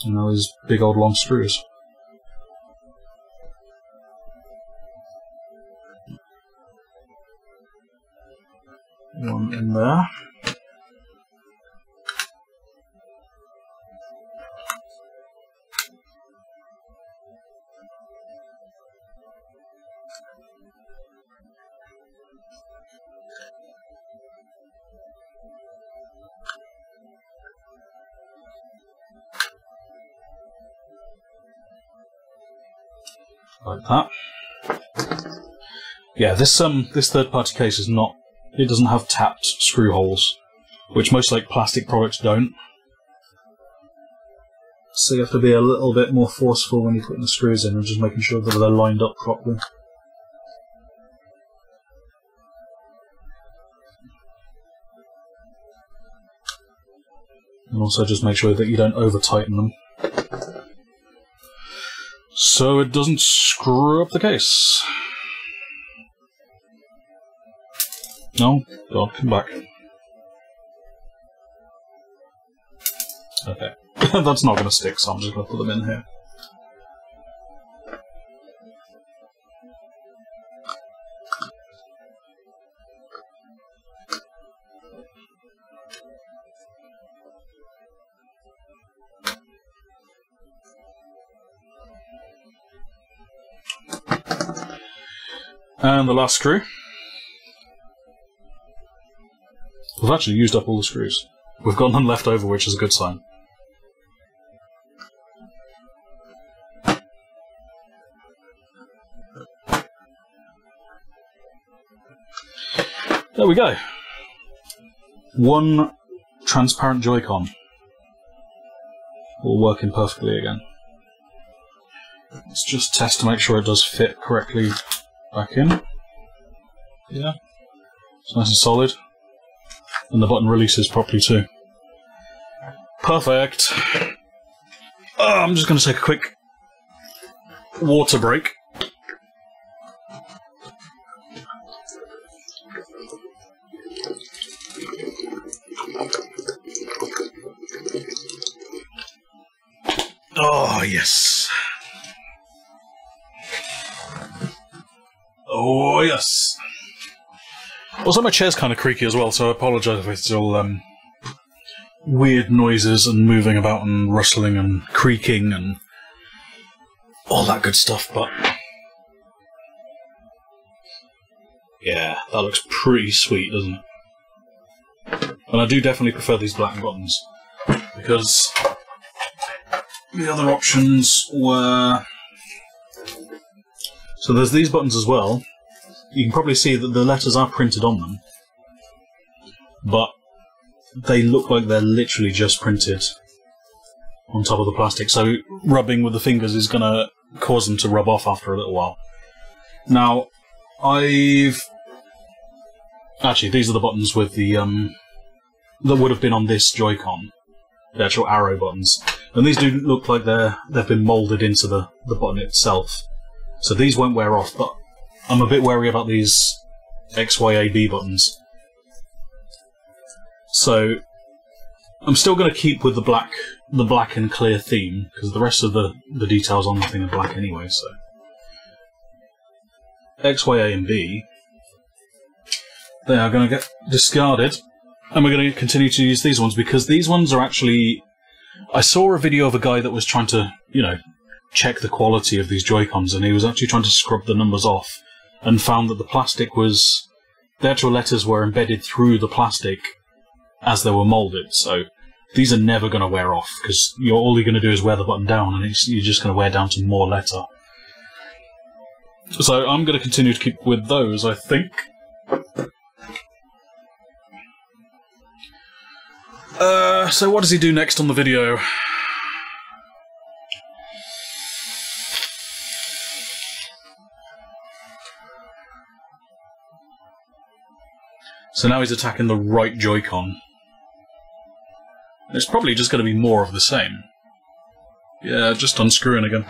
And now these big old long screws. One in there. Like that. Yeah, this third-party case is not. It doesn't have tapped screw holes, which most like plastic products don't. So you have to be a little bit more forceful when you're putting the screws in and just making sure that they're lined up properly. And also just make sure that you don't over-tighten them, so it doesn't screw up the case. No? God, come back. Okay. That's not going to stick, so I'm just going to put them in here. And the last screw. We've actually used up all the screws. We've got none left over, which is a good sign. There we go. One transparent Joy-Con. All working perfectly again. Let's just test to make sure it does fit correctly back in. Yeah. It's nice and solid. And the button releases properly too. Perfect. I'm just going to take a quick water break. Oh, yes. Oh, yes. Also, my chair's kind of creaky as well, so I apologise if it's all weird noises and moving about and rustling and creaking and all that good stuff, but yeah, that looks pretty sweet, doesn't it? And I do definitely prefer these black buttons, because the other options were... So there's these buttons as well. You can probably see that the letters are printed on them, but they look like they're literally just printed on top of the plastic, so rubbing with the fingers is going to cause them to rub off after a little while. Now, actually, these are the buttons with the, that would have been on this Joy-Con, the actual arrow buttons. And these do look like they've been moulded into the button itself. So these won't wear off, but I'm a bit wary about these XYAB buttons. So I'm still going to keep with the black and clear theme, because the rest of the details on the thing are black anyway, so. X, Y, A and B, they are going to get discarded, and we're going to continue to use these ones, because these ones are actually... I saw a video of a guy that was trying to, you know, check the quality of these Joy-Cons, and he was actually trying to scrub the numbers off, and found that the plastic was... The actual letters were embedded through the plastic as they were moulded, so these are never going to wear off, because all you're going to do is wear the button down, and you're just going to wear down to more letter. So I'm going to continue to keep with those, I think. So what does he do next on the video? So now he's attacking the right Joy-Con. It's probably just going to be more of the same. Yeah, just unscrewing again.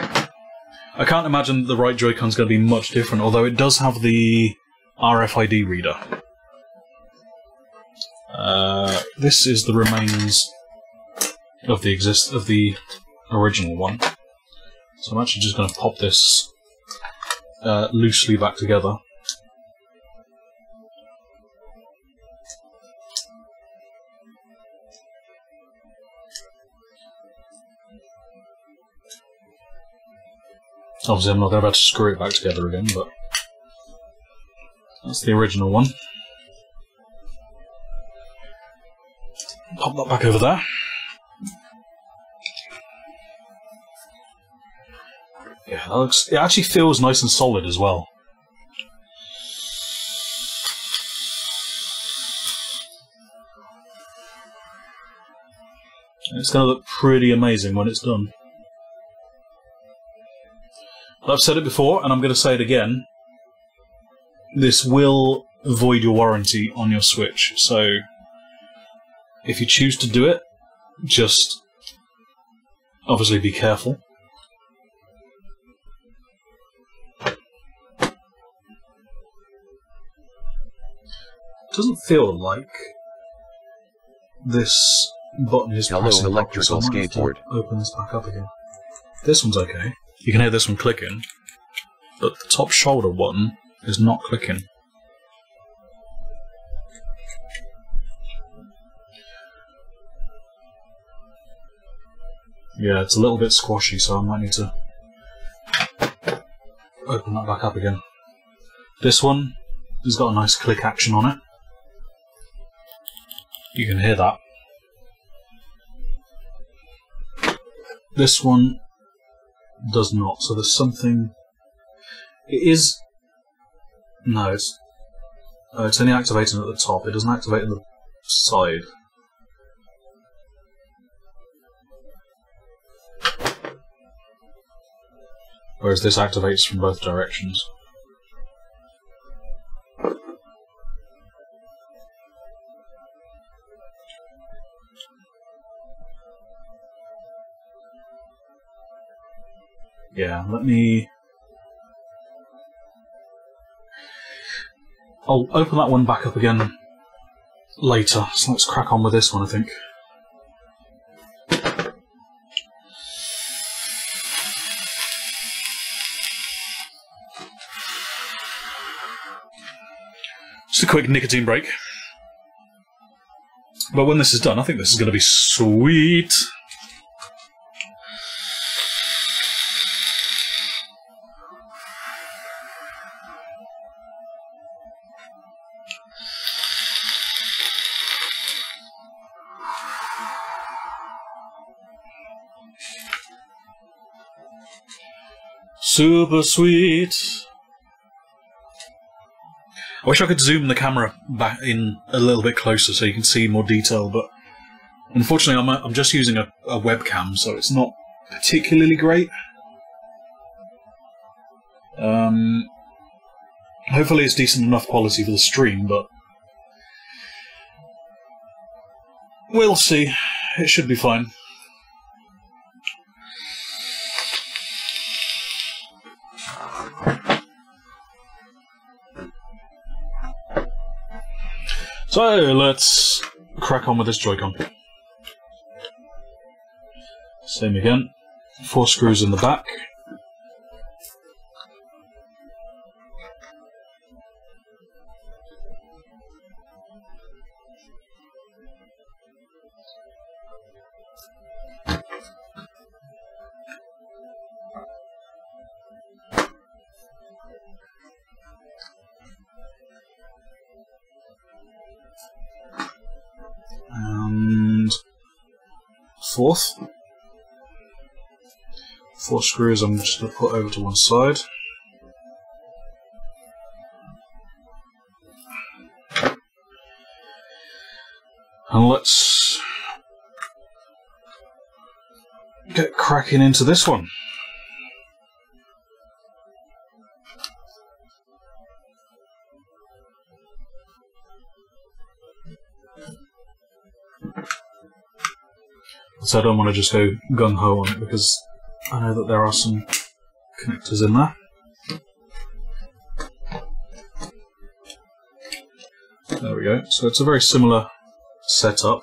I can't imagine the right Joy-Con's going to be much different, although it does have the RFID reader. This is the remains of the original one. So I'm actually just going to pop this loosely back together. Obviously I'm not about to screw it back together again, but that's the original one. Pop that back over there. Yeah, that looks... It actually feels nice and solid as well. And it's going to look pretty amazing when it's done. I've said it before, and I'm going to say it again. This will void your warranty on your Switch, so if you choose to do it, just obviously be careful. It doesn't feel like this button is pressing properly, so I might have to open this back up again. This one's okay. You can hear this one clicking, but the top shoulder button is not clicking. Yeah, it's a little bit squashy, so I might need to open that back up again. This one has got a nice click action on it. You can hear that. This one does not, so there's something... It is... No, it's only activating at the top, it doesn't activate on the side. Whereas this activates from both directions. Yeah, let me... I'll open that one back up again later, so let's crack on with this one, I think. Just a quick nicotine break. But when this is done, I think this is going to be sweet. Super sweet. I wish I could zoom the camera back in a little bit closer so you can see more detail, but unfortunately I'm just using a webcam, so it's not particularly great. Hopefully it's decent enough quality for the stream, but we'll see. It should be fine. So let's crack on with this Joy-Con. Same again, 4 screws in the back. And 4th. 4 screws I'm just going to put over to one side. And let's get cracking into this one. So I don't want to just go gung-ho on it because I know that there are some connectors in there. There we go. So it's a very similar setup.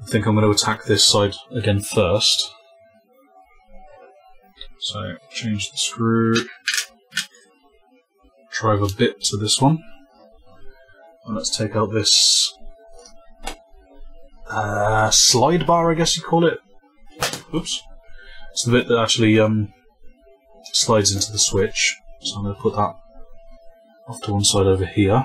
I think I'm going to attack this side again first. So change the screw, drive a bit to this one, and let's take out this slide bar, I guess you call it. Oops. It's the bit that actually slides into the switch. So I'm going to put that off to one side over here.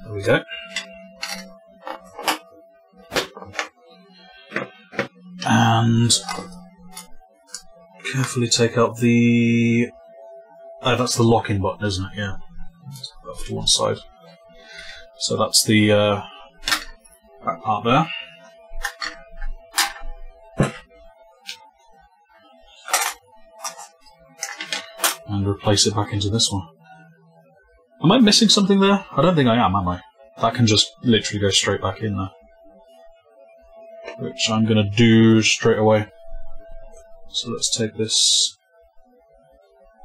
There we go. And carefully take out the... Oh, that's the lock-in button, isn't it? Yeah. Off to one side. So that's the back part there. And replace it back into this one. Am I missing something there? I don't think I am I? That can just literally go straight back in there. Which I'm going to do straight away. So let's take this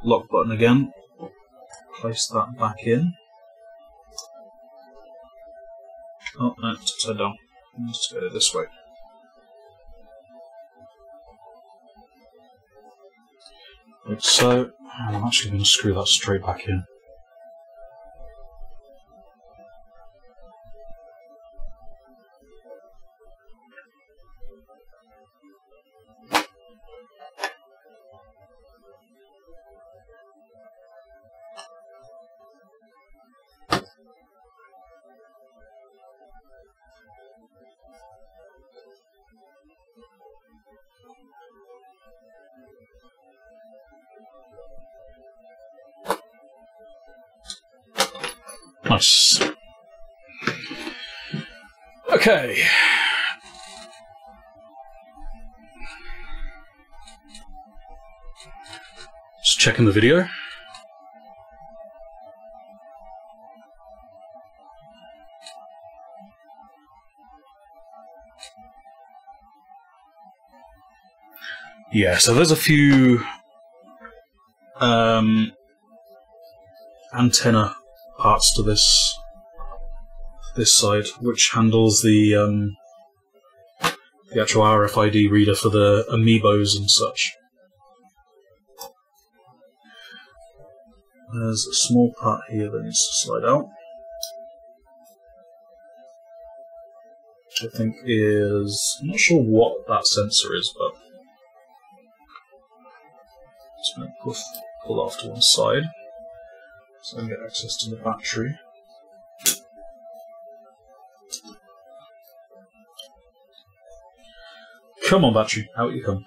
lock button again, place that back in. Oh, no, it's upside down. Let's get it this way. Like so, and I'm actually going to screw that straight back in. Nice. Okay. Just checking the video. Yeah, so there's a few antenna parts to this side, which handles the actual RFID reader for the amiibos and such. There's a small part here that needs to slide out, which I think is... I'm not sure what that sensor is, but just going to pull off to one side so I can get access to the battery. Come on, battery, out you come.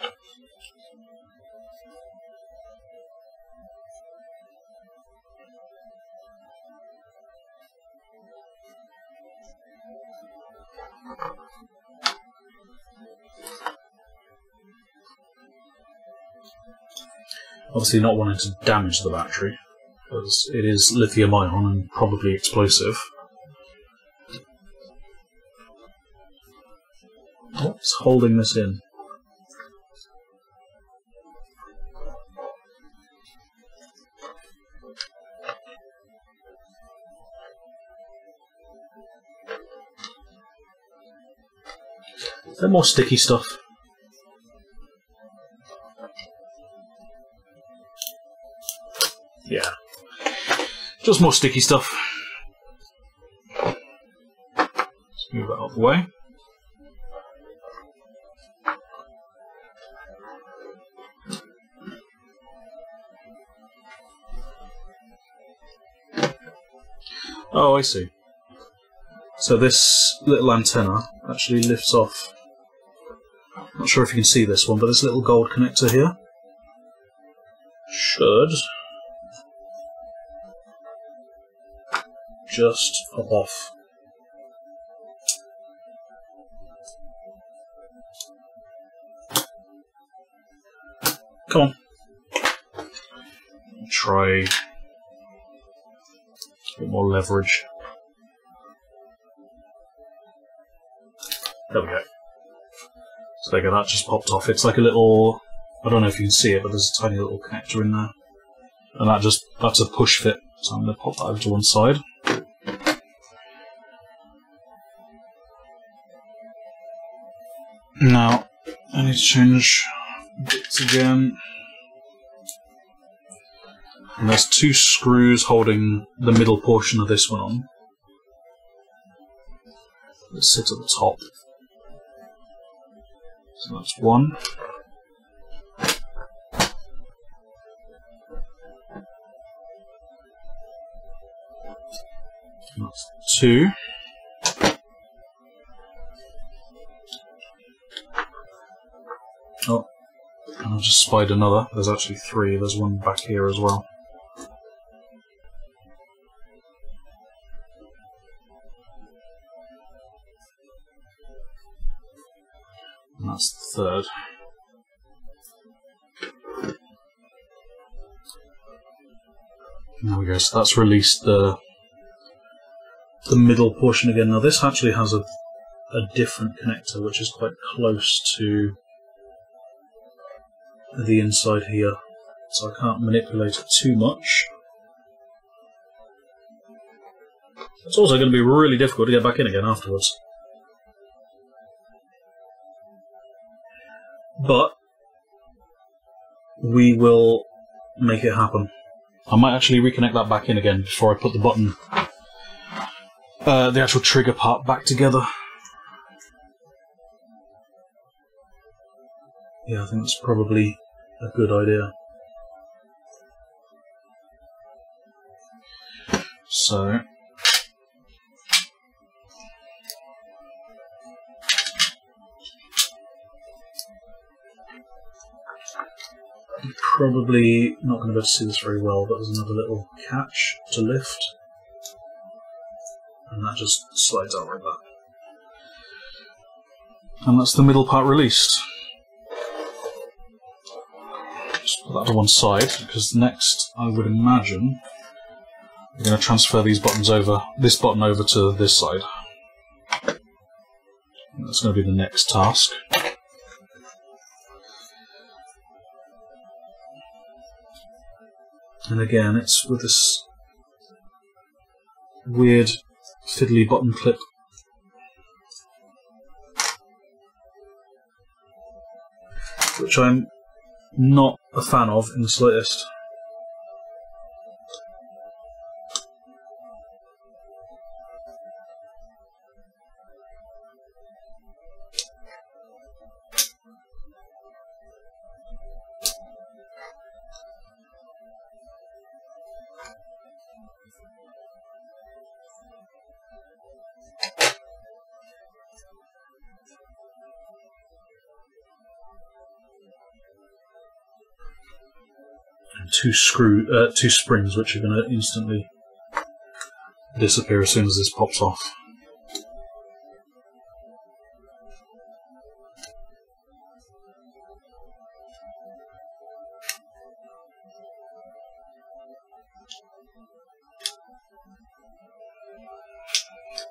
Obviously not wanting to damage the battery, because it is lithium-ion and probably explosive. What's holding this in? Is there more sticky stuff? Yeah. Just more sticky stuff. Let's move that out of the way. Oh, I see. So this little antenna actually lifts off. Not sure if you can see this one, but this little gold connector here should just pop off. Come on. Try a bit more leverage. There we go. So there you go, that just popped off. It's like a little, I don't know if you can see it, but there's a tiny little connector in there. And that's a push fit. So I'm going to pop that over to one side. Now, I need to change bits again. And there's two screws holding the middle portion of this one on. That sit at the top. So that's one. That's two. Oh, and I've just spied another. There's actually three. There's one back here as well. And that's the third. There we go. So that's released the middle portion again. Now this actually has a different connector, which is quite close to the inside here, so I can't manipulate it too much. It's also going to be really difficult to get back in again afterwards. But we will make it happen. I might actually reconnect that back in again before I put the button, the actual trigger part back together. Yeah, I think that's probably a good idea. So, I'm probably not going to be able to see this very well, but there's another little catch to lift. And that just slides out like that. And that's the middle part released. Just put that to one side, because next, I would imagine, we're going to transfer these buttons over, this button over to this side. And that's going to be the next task. And again, it's with this weird fiddly button clip. Which I'm not a fan of in the slightest. Two springs, which are going to instantly disappear as soon as this pops off.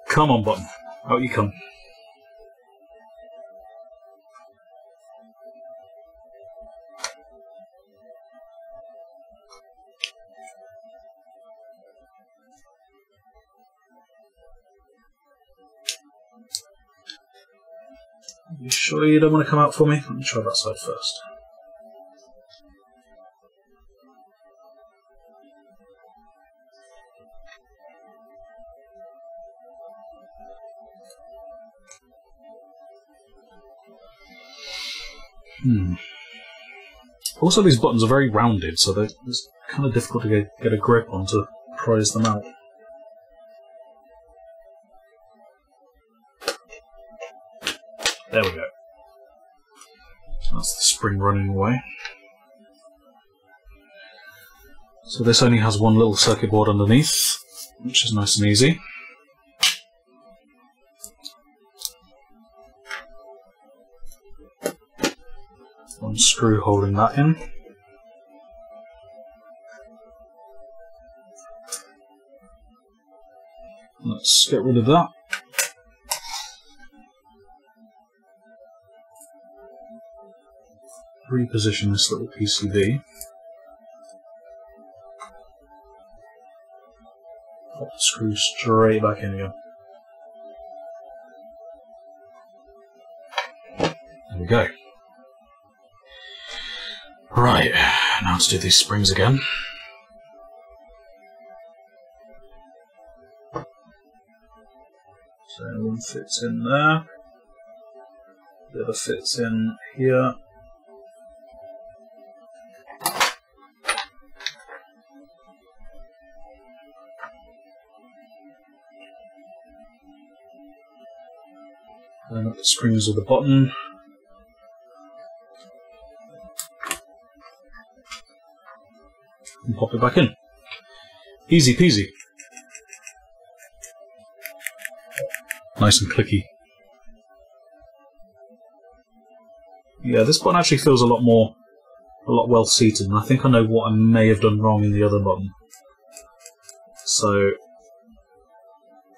Come on, button. Out you come. You sure you don't want to come out for me? Let me try that side first. Also, these buttons are very rounded, so it's kind of difficult to get a grip on to prise them out. There we go. That's the spring running away. So this only has one little circuit board underneath, which is nice and easy. One screw holding that in. Let's get rid of that. Reposition this little PCB. Pop the screw straight back in again. There we go. Right, now let's do these springs again. So one fits in there. The other fits in here. Line up the springs with the button. And pop it back in. Easy peasy. Nice and clicky. Yeah, this button actually feels a lot well seated, and I think I know what I may have done wrong in the other button. So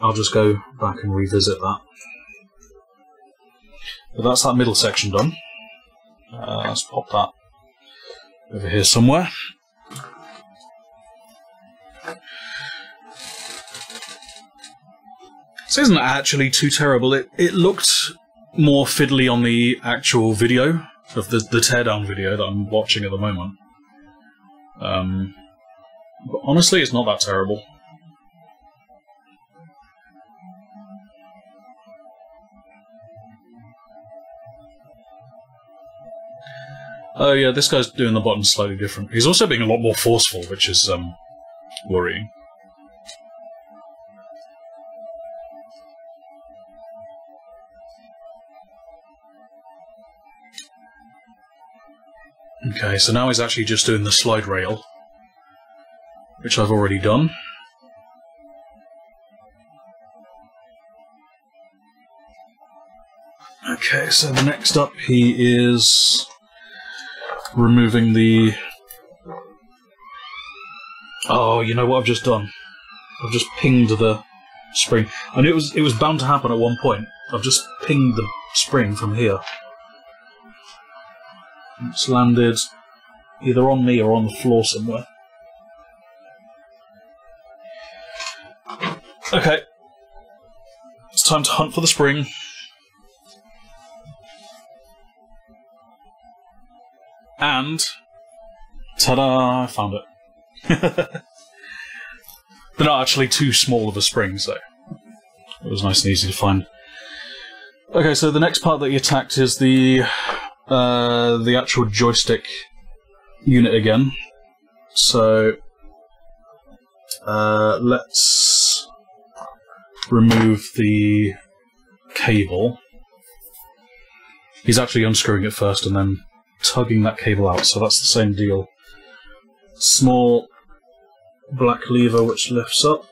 I'll just go back and revisit that. But that's that middle section done. Let's pop that over here somewhere. This isn't actually too terrible. It looked more fiddly on the actual video of the teardown video that I'm watching at the moment. But honestly, it's not that terrible. Oh yeah, this guy's doing the buttons slightly different. He's also being a lot more forceful, which is worrying. Okay, so now he's actually just doing the slide rail, which I've already done. Okay, so the next up he is removing the... Oh, you know what I've just done? I've just pinged the spring. I knew it was bound to happen at one point. I've just pinged the spring from here. It's landed either on me or on the floor somewhere. Okay. It's time to hunt for the spring. And... ta-da! I found it. They're not actually too small of a spring, so it was nice and easy to find. Okay, so the next part that you attacked is the actual joystick unit again. So let's remove the cable. He's actually unscrewing it first and then tugging that cable out, so that's the same deal. Small black lever which lifts up.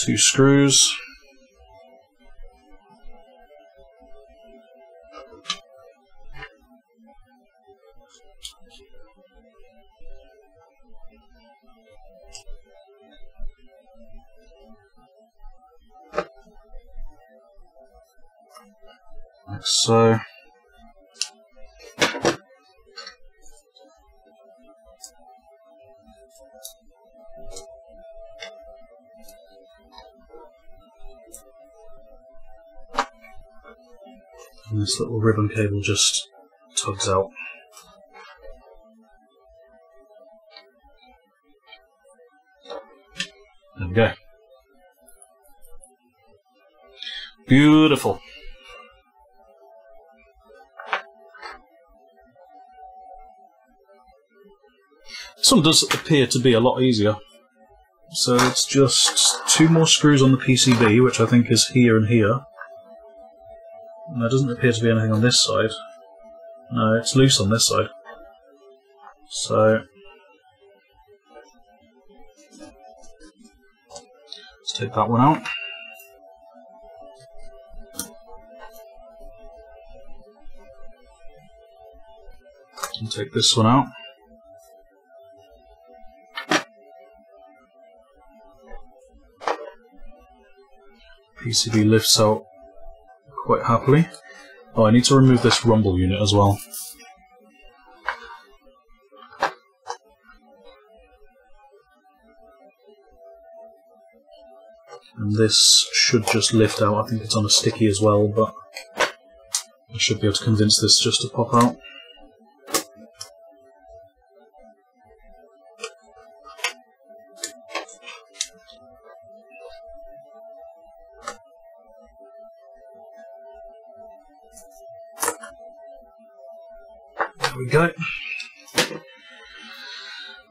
2 screws. Like so. And this little ribbon cable just tugs out. There we go. Beautiful. This one does appear to be a lot easier. So it's just 2 more screws on the PCB, which I think is here and here. And there doesn't appear to be anything on this side. No, it's loose on this side. So let's take that one out. And take this one out. PCB lifts out quite happily. Oh, I need to remove this rumble unit as well. And this should just lift out. I think it's on a sticky as well, but I should be able to convince this just to pop out. There we go.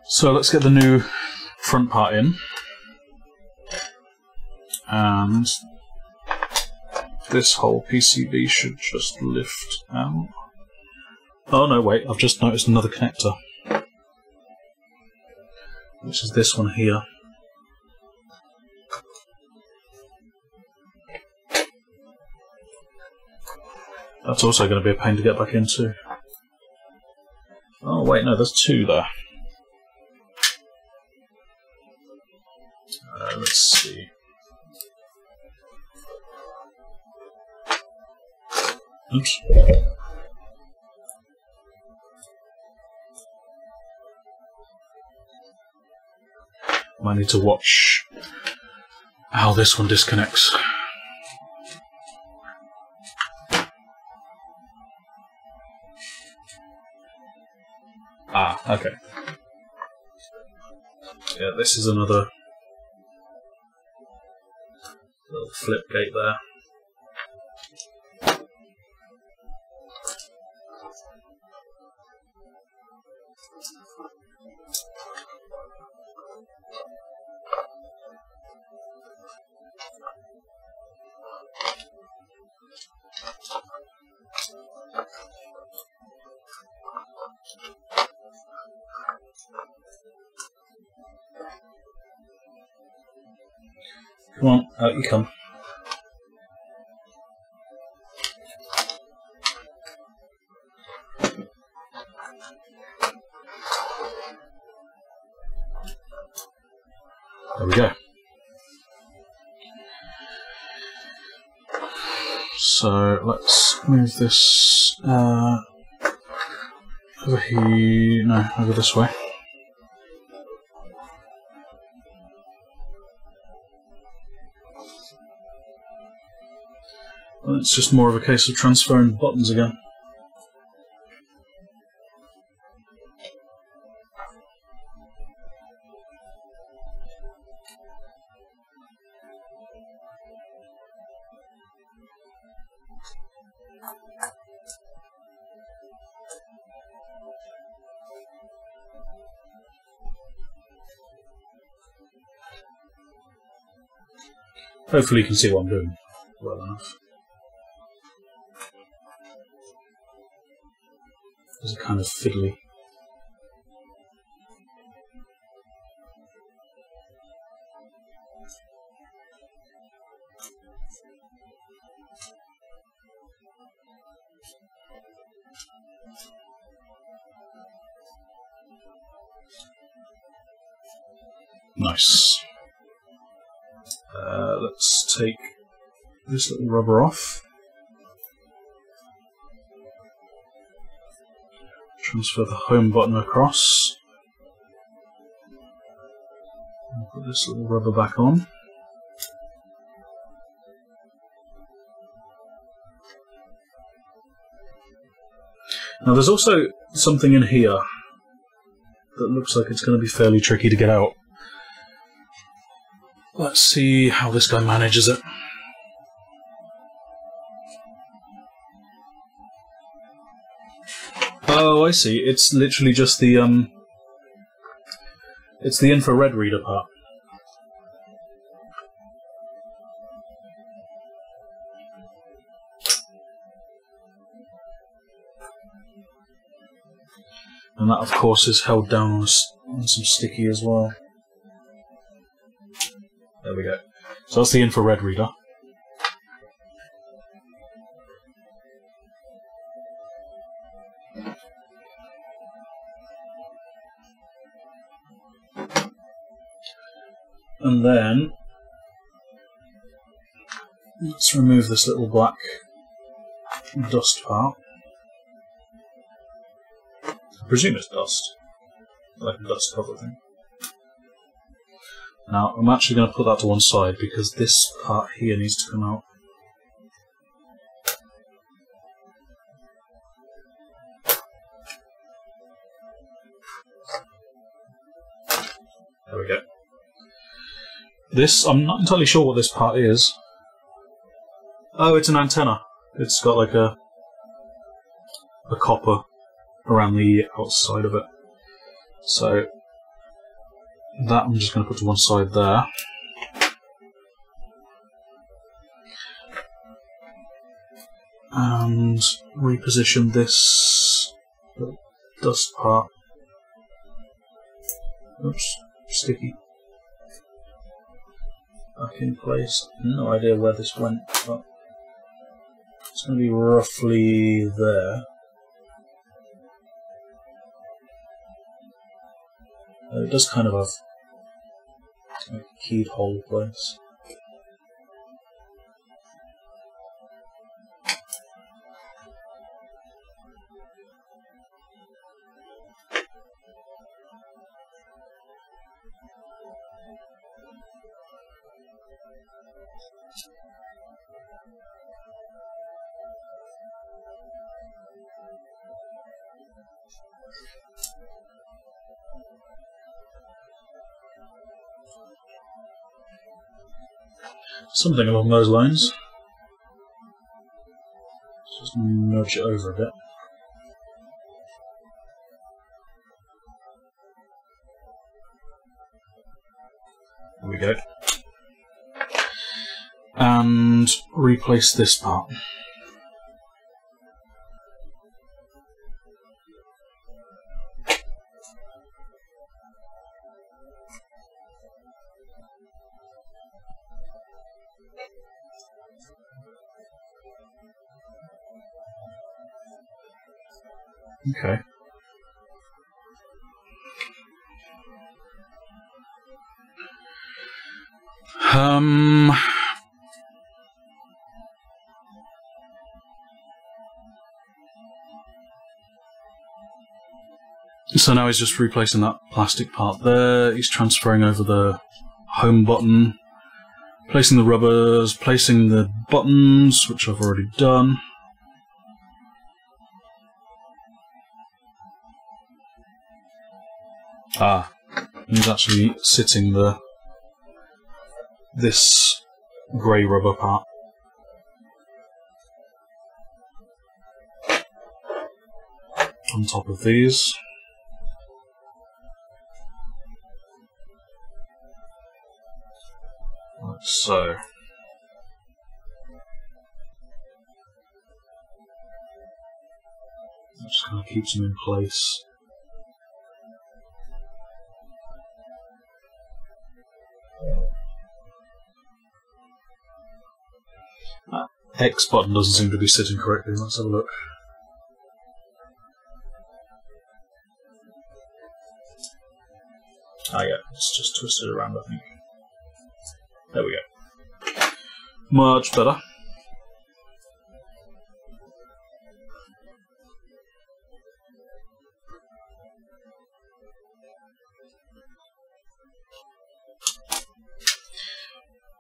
So let's get the new front part in. And this whole PCB should just lift out. Oh no, wait, I've just noticed another connector. Which is this one here. That's also going to be a pain to get back into. Oh wait, no, there's 2 there. Let's see. Oops. Might need to watch how this one disconnects. Ah, okay. Yeah, this is another little flip gate there. Come on, out you come. There we go. So let's move this over here. No, over this way. Well, it's just more of a case of transferring buttons again. Hopefully you can see what I'm doing well enough. It's kind of fiddly. Nice. Let's take this little rubber off. Transfer the home button across. And put this little rubber back on. Now there's also something in here that looks like it's going to be fairly tricky to get out. Let's see how this guy manages it. Oh, I see. It's literally just the it's the infrared reader part. And that, of course, is held down on some sticky as well. There we go. So that's the infrared reader. And then let's remove this little black dust part. I presume it's dust, like a dust cover thing. Now I'm actually going to put that to one side because this part here needs to come out. There we go. This, I'm not entirely sure what this part is. Oh, it's an antenna. It's got like a copper around the outside of it. So that I'm just going to put to one side there. And reposition this little dust part. Oops, sticky. Back in place. No idea where this went, but it's going to be roughly there. It does kind of have a keyed hole place. Something along those lines. Just nudge it over a bit. There we go. And replace this part. Okay. So now he's just replacing that plastic part there. He's transferring over the home button, placing the rubbers, placing the buttons, which I've already done. Ah, he's actually sitting this grey rubber part. On top of these. Like so. That just kind of keeps them in place. That X button doesn't seem to be sitting correctly. Let's have a look. Ah, yeah, it's just twisted around, I think. There we go. Much better.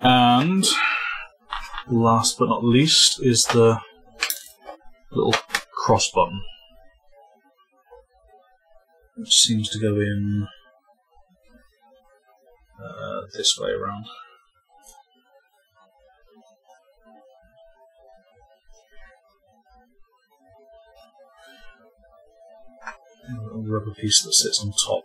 And last but not least is the little cross button, which seems to go in this way around. And a little rubber piece that sits on top.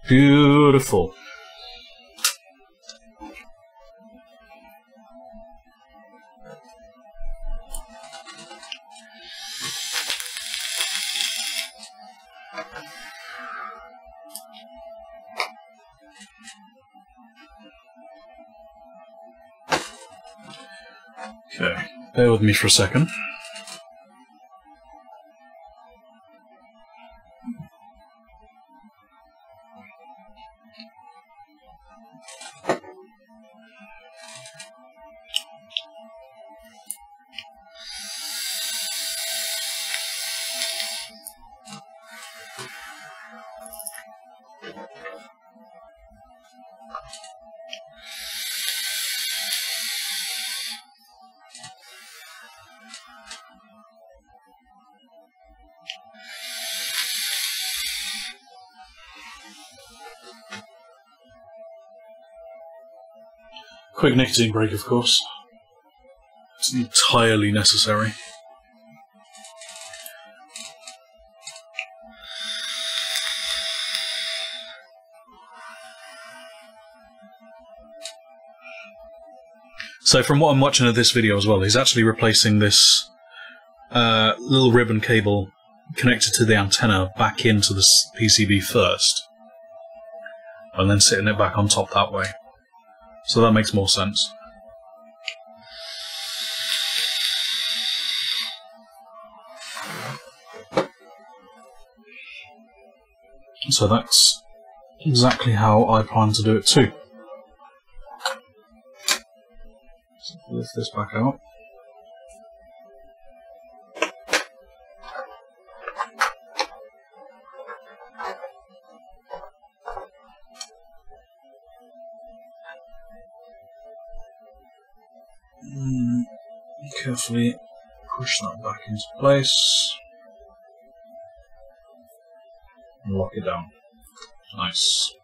Beautiful. Okay, bear with me for a second. Quick nicotine break, of course. It's entirely necessary. So from what I'm watching of this video as well, he's actually replacing this little ribbon cable connected to the antenna back into the PCB first, and then sitting it back on top that way. So that makes more sense. So that's exactly how I plan to do it too. So lift this back out. Carefully push that back into place and lock it down. Nice.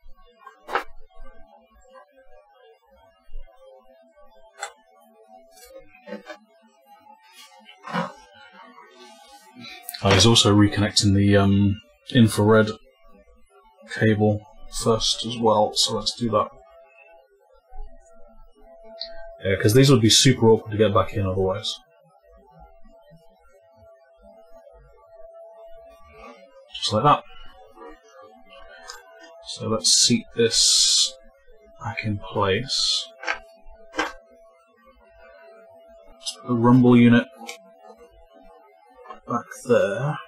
He's also reconnecting the infrared cable first as well, so let's do that. Yeah, because these would be super awkward to get back in otherwise. Just like that. So let's seat this back in place. Let's put the rumble unit back there.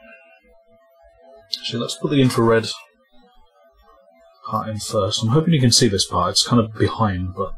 Actually, let's put the infrared part in first. I'm hoping you can see this part. It's kind of behind, but...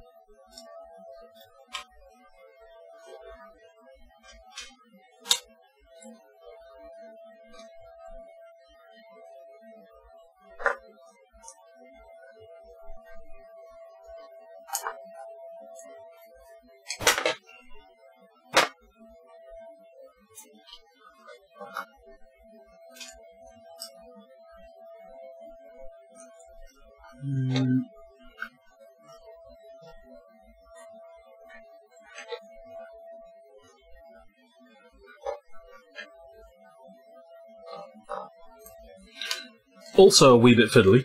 Also a wee bit fiddly.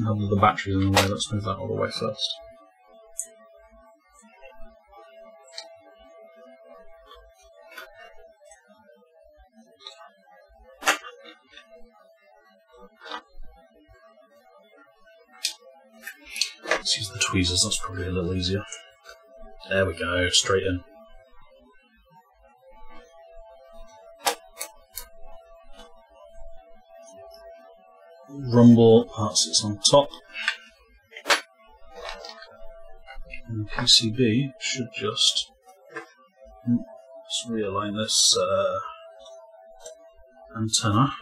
Have the batteries in the way, let's move that all the way first. Let's use the tweezers, that's probably a little easier. There we go, straight in. Rumble part sits on top. And the PCB should just... let's realign this antenna.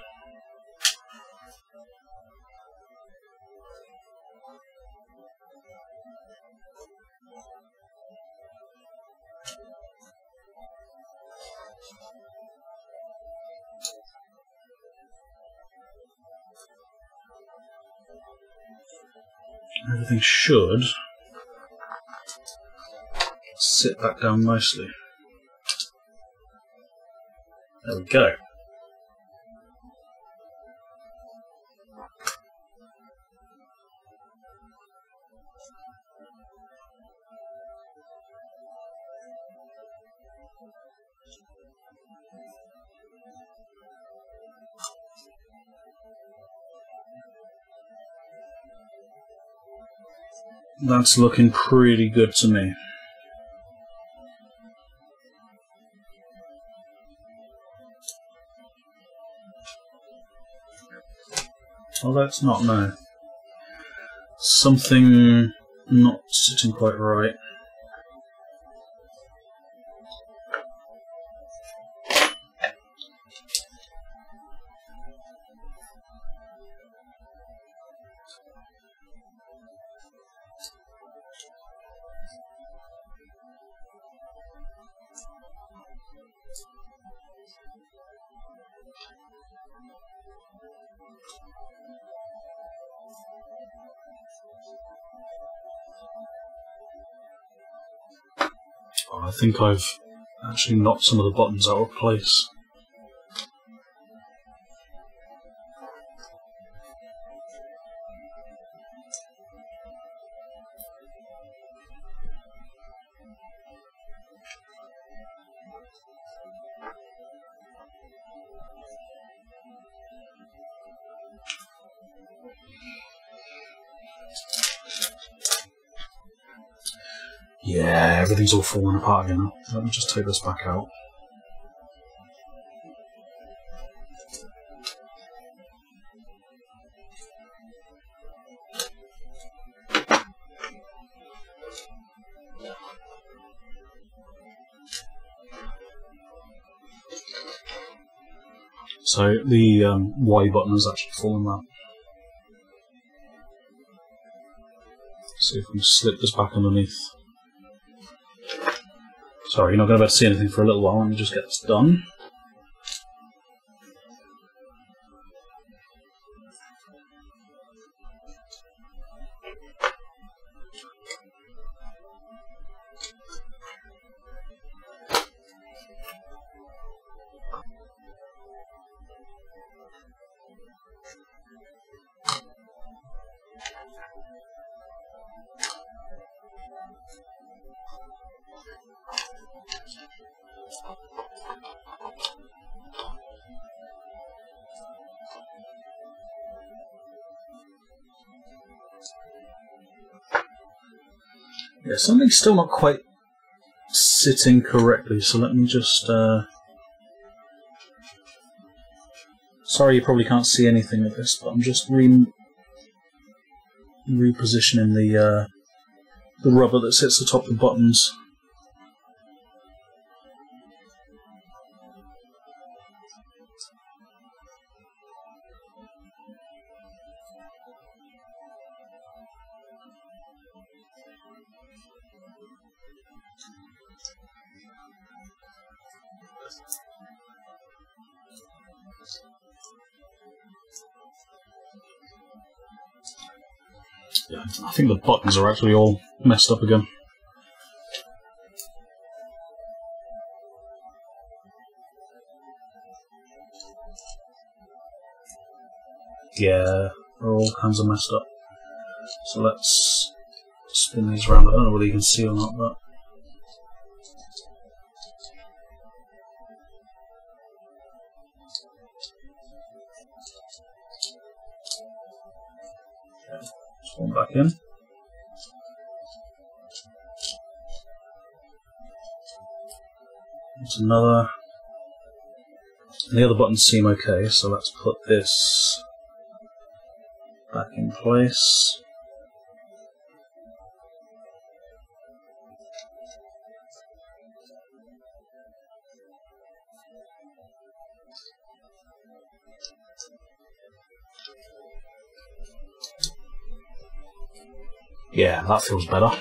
Everything should sit back down nicely. There we go. That's looking pretty good to me. Well, that's not no. Something not sitting quite right. I think I've actually knocked some of the buttons out of place. Yeah, everything's all falling apart again now. Let me just take this back out. So the Y button has actually fallen out. See if we can slip this back underneath. Sorry, you're not going to be able to see anything for a little while. Let me just get this done. Yeah, something's still not quite sitting correctly, so let me just... Sorry you probably can't see anything of this, but I'm just repositioning the rubber that sits atop the buttons. Yeah, I think the buttons are actually all messed up again. Yeah, they're all kinds of messed up. So let's spin these around. I don't know whether you can see or not, but... One back in. There's another. And the other buttons seem okay, so let's put this back in place. Yeah, that feels better.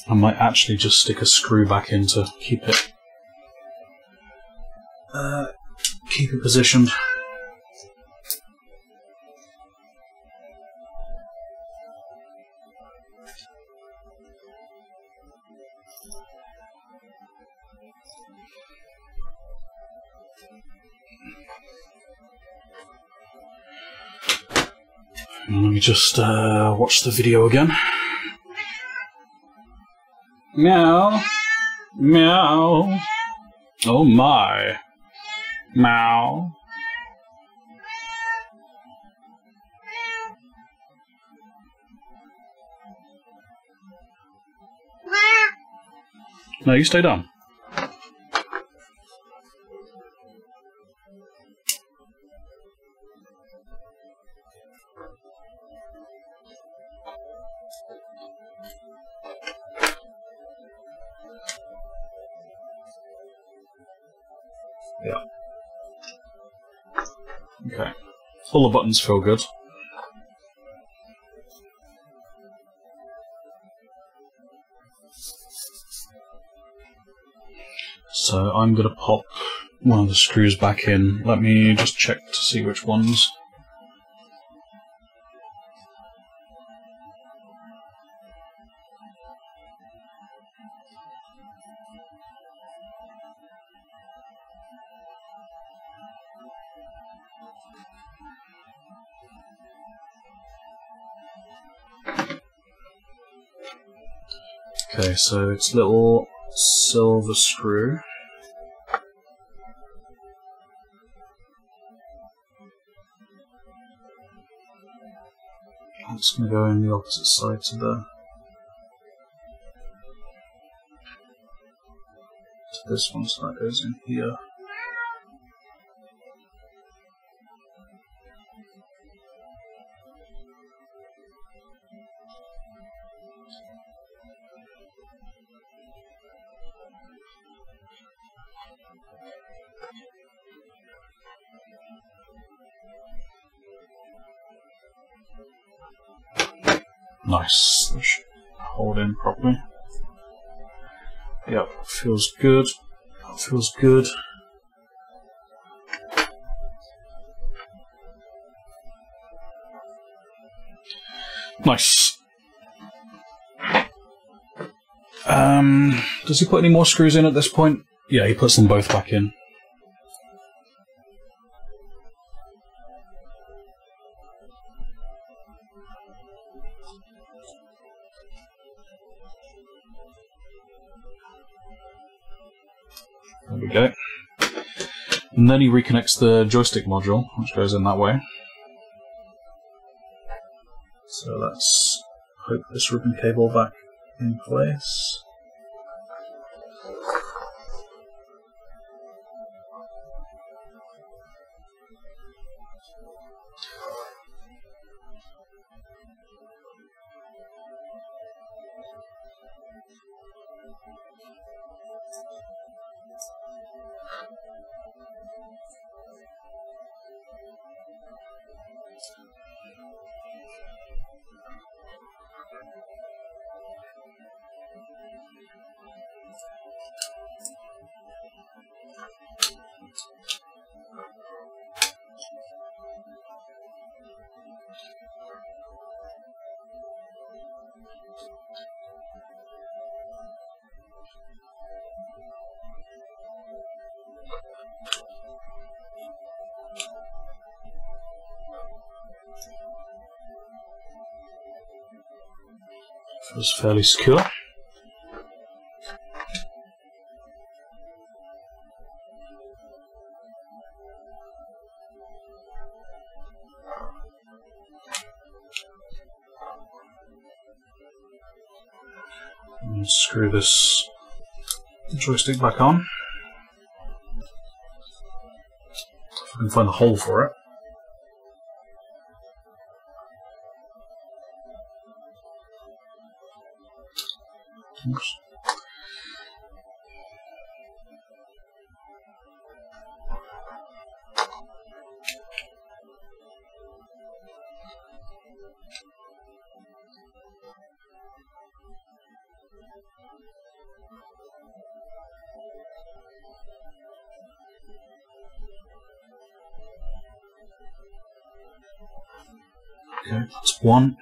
I might actually just stick a screw back in to keep it positioned. Let me just watch the video again. Meow. Meow. Oh my. Meow. No, you stay down. Yeah. Okay. All the buttons feel good. So I'm going to pop one of the screws back in. Let me just check to see which ones. Okay, so it's a little silver screw. That's going to go in the opposite side to this one, so that goes in here. Nice. That should hold in properly. Yep, feels good. That feels good. Nice. Does he put any more screws in at this point? Yeah, he puts them both back in. There we go. And then he reconnects the joystick module, which goes in that way. So let's hope this ribbon cable back in place. Feels fairly secure. And screw this joystick back on. If I can find the hole for it. Oops. Okay, that's one.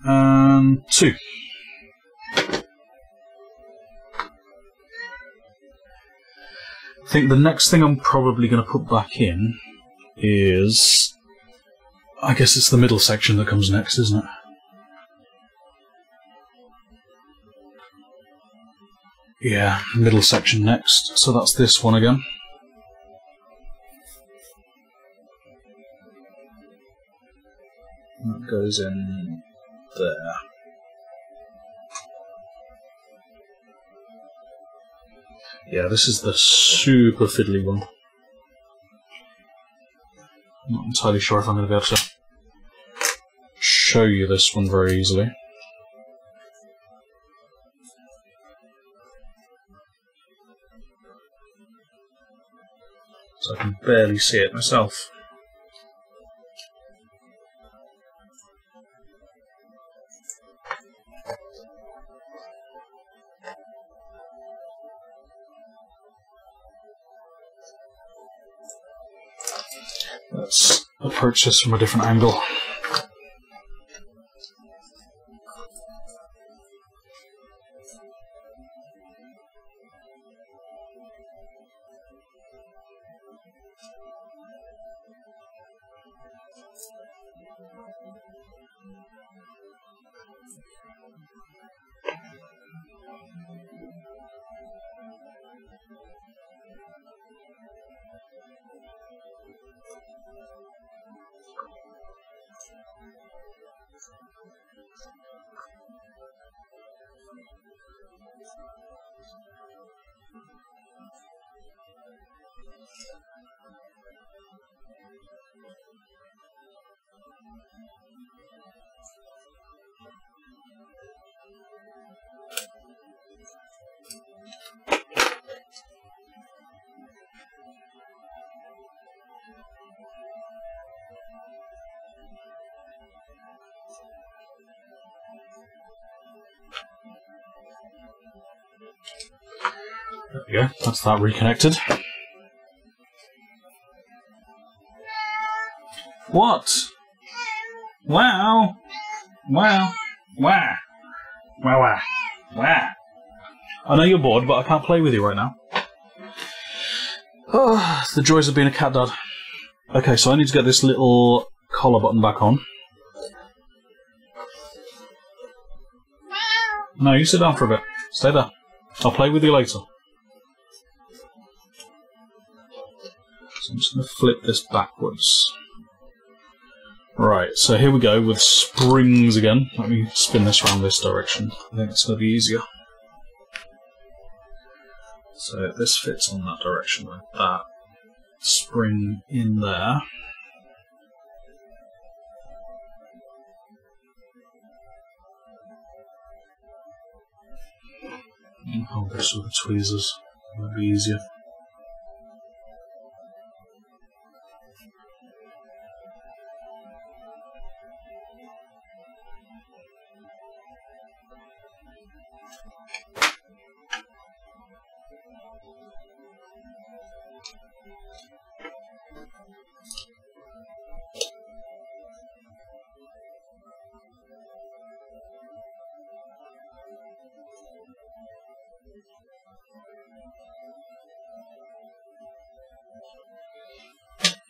And two. I think the next thing I'm probably going to put back in is, I guess it's the middle section that comes next, isn't it? Yeah, middle section next. So that's this one again. That goes in there. Yeah, this is the super fiddly one. I'm not entirely sure if I'm going to be able to show you this one very easily. So I can barely see it myself. Let's approach this from a different angle. There we go, that's that reconnected. What? Wow! Wow! Wow! Wow! Wow! Wow! I know you're bored, but I can't play with you right now. Oh, the joys of being a cat dad. Okay, so I need to get this little collar button back on. No, you sit down for a bit. Stay there. I'll play with you later. So I'm just going to flip this backwards. Right, so here we go with springs again. Let me spin this around this direction. I think it's going to be easier. So this fits on that direction like that. Spring in there. Hold this with the tweezers. That'll be easier.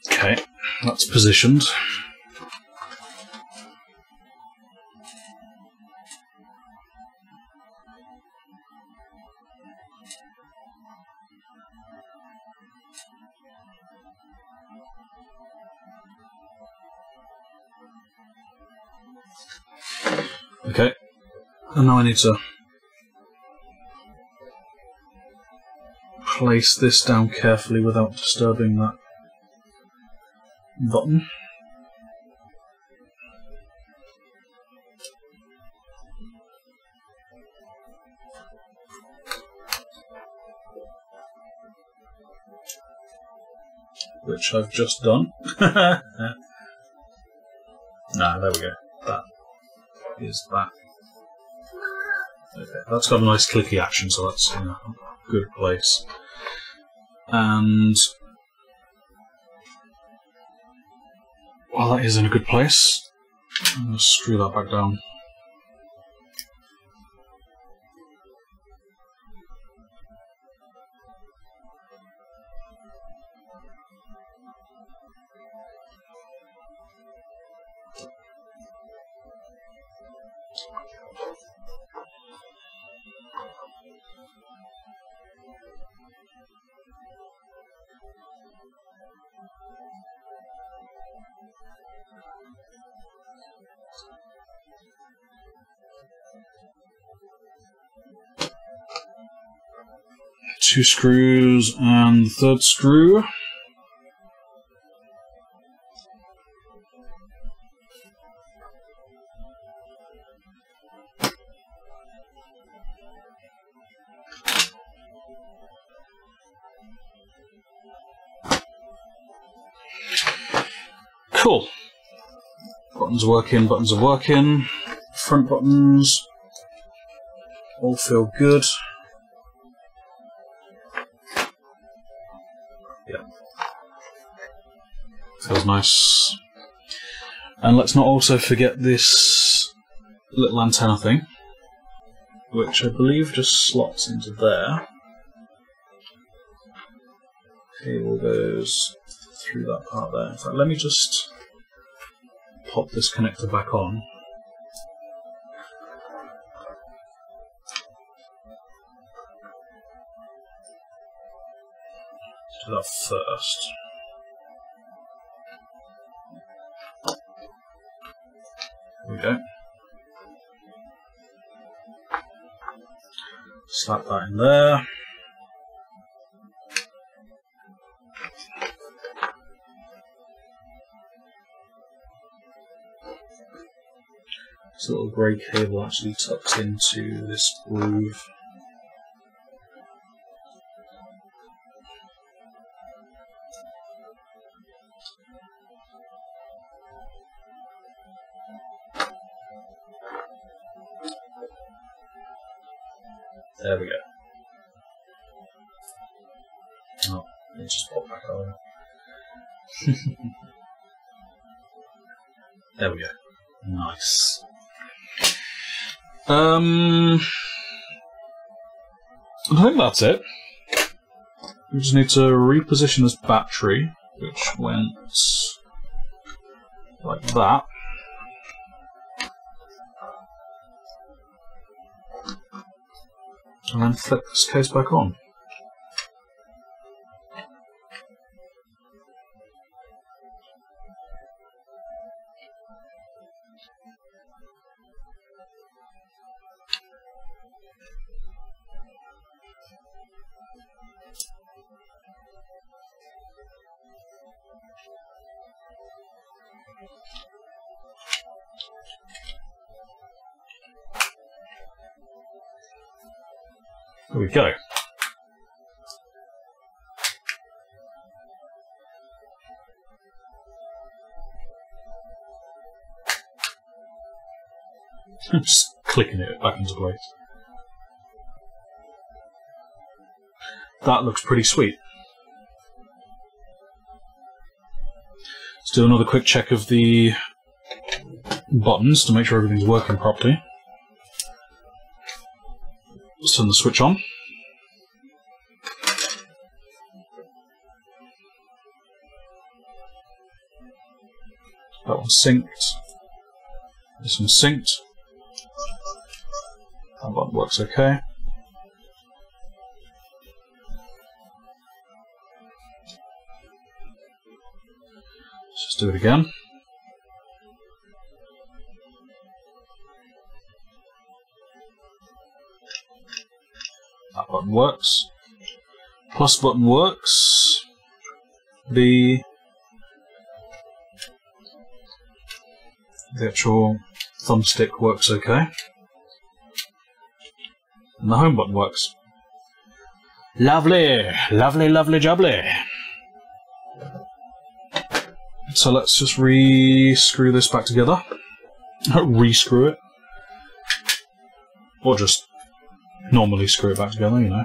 Okay, that's positioned. Okay, and now I need to place this down carefully without disturbing that button. Which I've just done. Nah, there we go. That is that. Okay, that's got a nice clicky action, so that's in a good place. And while that is in a good place, I'm going to screw that back down. Two screws and the third screw. Cool. Buttons working, buttons are working. Front buttons all feel good. Yeah. Feels nice. And let's not also forget this little antenna thing, which I believe just slots into there. Cable goes through that part there. In fact, let me just pop this connector back on. Do that first. There we go. Slap that in there. This little grey cable actually tucks into this groove. There we go. Oh, it just popped back on. There we go. Nice. I think that's it. We just need to reposition this battery, which went like that. And then flip this case back on. There we go. Just clicking it back into place. That looks pretty sweet. Let's do another quick check of the buttons to make sure everything's working properly. Let's turn the switch on. That one's synced. This one's synced. That button works okay. Let's just do it again. That button works. Plus button works. The actual thumbstick works okay. And the home button works. Lovely! Lovely, lovely, jubbly! So let's just re-screw this back together. Re-screw it. Or just normally screw it back together, you know.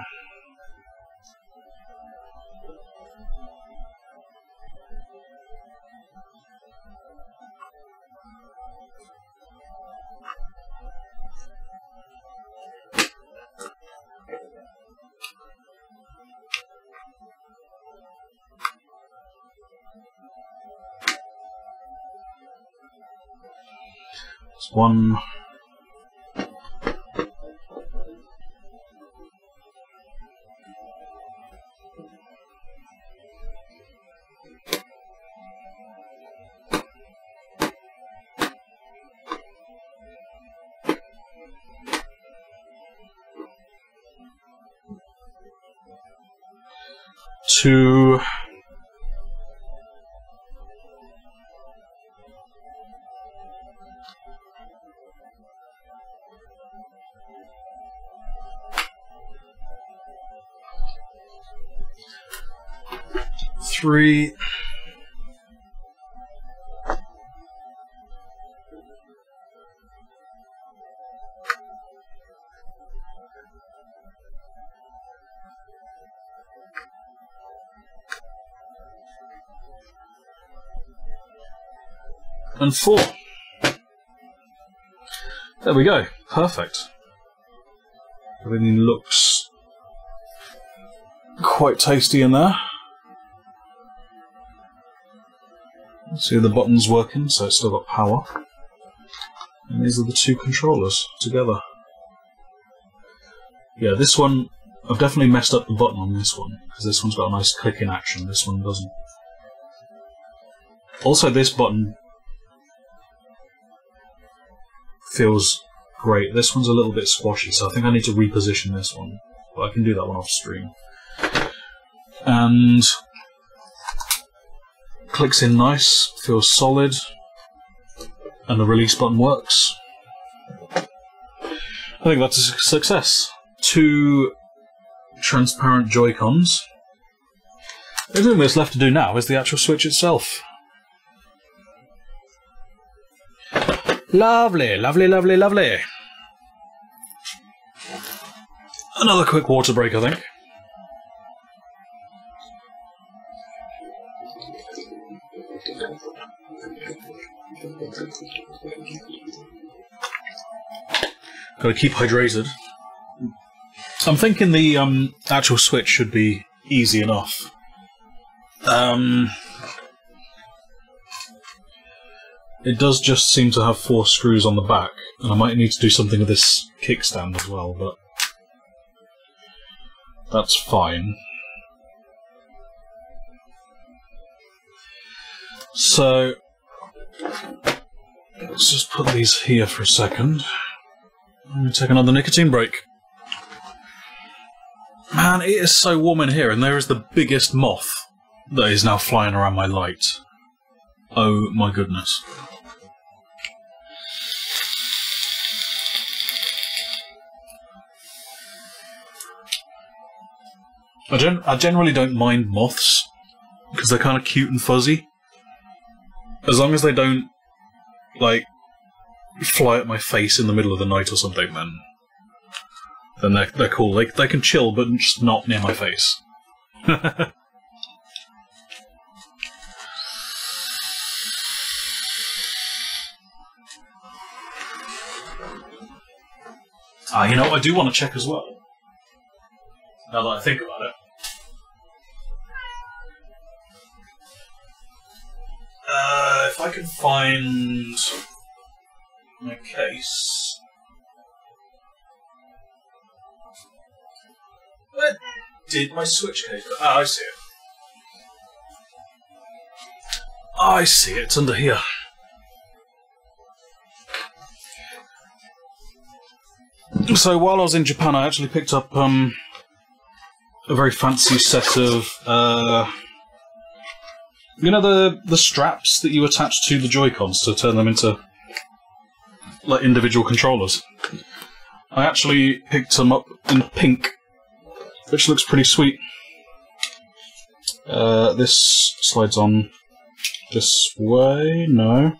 It's one. Two. Three. And 4. There we go. Perfect. Everything looks quite tasty in there. See the buttons working, so it's still got power. And these are the two controllers together. Yeah, this one, I've definitely messed up the button on this one, because this one's got a nice clicking action, this one doesn't. Also, this button feels great. This one's a little bit squashy, so I think I need to reposition this one. But I can do that one off stream. And clicks in nice, feels solid, and the release button works. I think that's a success. 2 transparent Joy-Cons. The only thing that's left to do now is the actual Switch itself. Lovely, lovely, lovely, lovely. Another quick water break, I think. Got to keep hydrated. I'm thinking the actual switch should be easy enough. It does just seem to have 4 screws on the back, and I might need to do something with this kickstand as well, but that's fine. So, let's just put these here for a second. I'm going to take another nicotine break. Man, it is so warm in here, and there is the biggest moth that is now flying around my light. Oh my goodness. I generally don't mind moths, because they're kind of cute and fuzzy. As long as they don't, like, fly at my face in the middle of the night or something, then they're cool. They can chill, but just not near my face. You know, I do want to check as well. Now that I think about it. If I can find my case. Where did my switch case go? Ah, I see it. I see it. It's under here. So while I was in Japan, I actually picked up a very fancy set of you know the straps that you attach to the Joy-Cons to turn them into like individual controllers. I actually picked them up in pink, which looks pretty sweet. This slides on this way. No.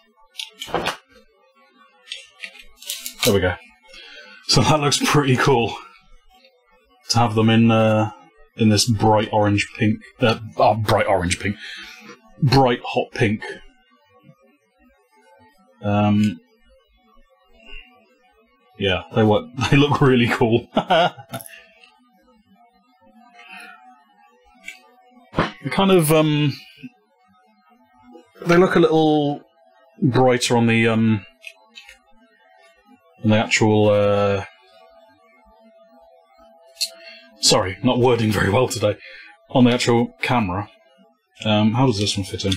There we go. So that looks pretty cool to have them in this bright orange pink, bright hot pink. Yeah, they look really cool. Kind of they look a little brighter on the actual, sorry, not wording very well today. On the actual camera. How does this one fit in?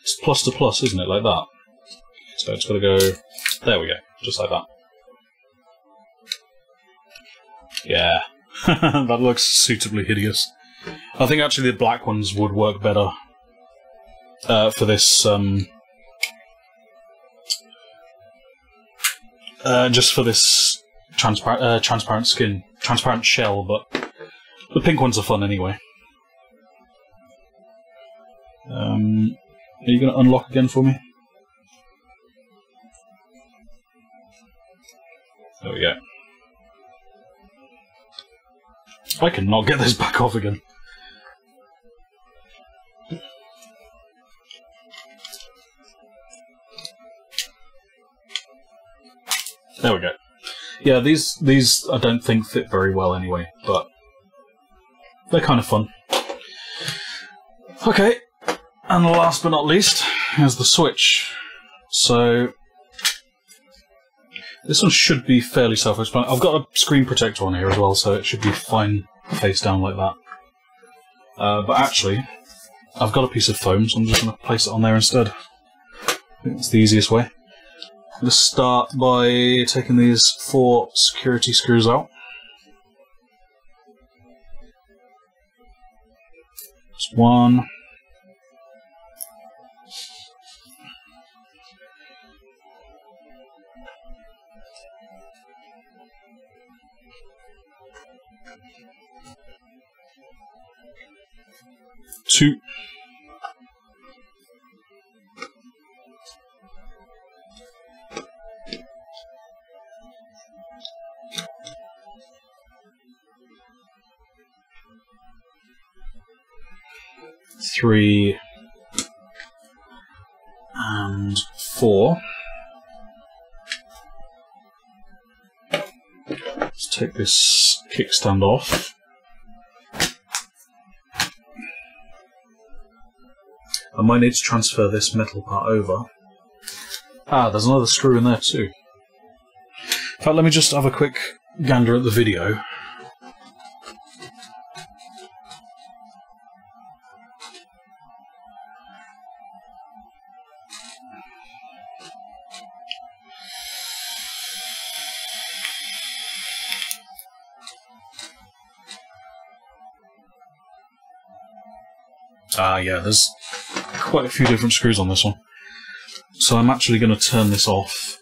It's plus to plus, isn't it? Like that. So it's got to go... There we go. Just like that. Yeah. That looks suitably hideous. I think actually the black ones would work better for this... just for this transparent skin, transparent shell, but the pink ones are fun anyway. Are you going to unlock again for me? There we go. I cannot get this back off again. There we go. Yeah, these I don't think fit very well anyway, but they're kind of fun. Okay, and last but not least, here's the Switch. So this one should be fairly self-explanatory. I've got a screen protector on here as well, so it should be fine face down like that. But actually, I've got a piece of foam, so I'm just going to place it on there instead. I think that's the easiest way. Let's start by taking these 4 security screws out. That's 1. Two. 3 and 4. Let's take this kickstand off. I might need to transfer this metal part over. Ah, there's another screw in there too. In fact, let me just have a quick gander at the video. Ah, yeah, there's quite a few different screws on this one. So I'm actually going to turn this off.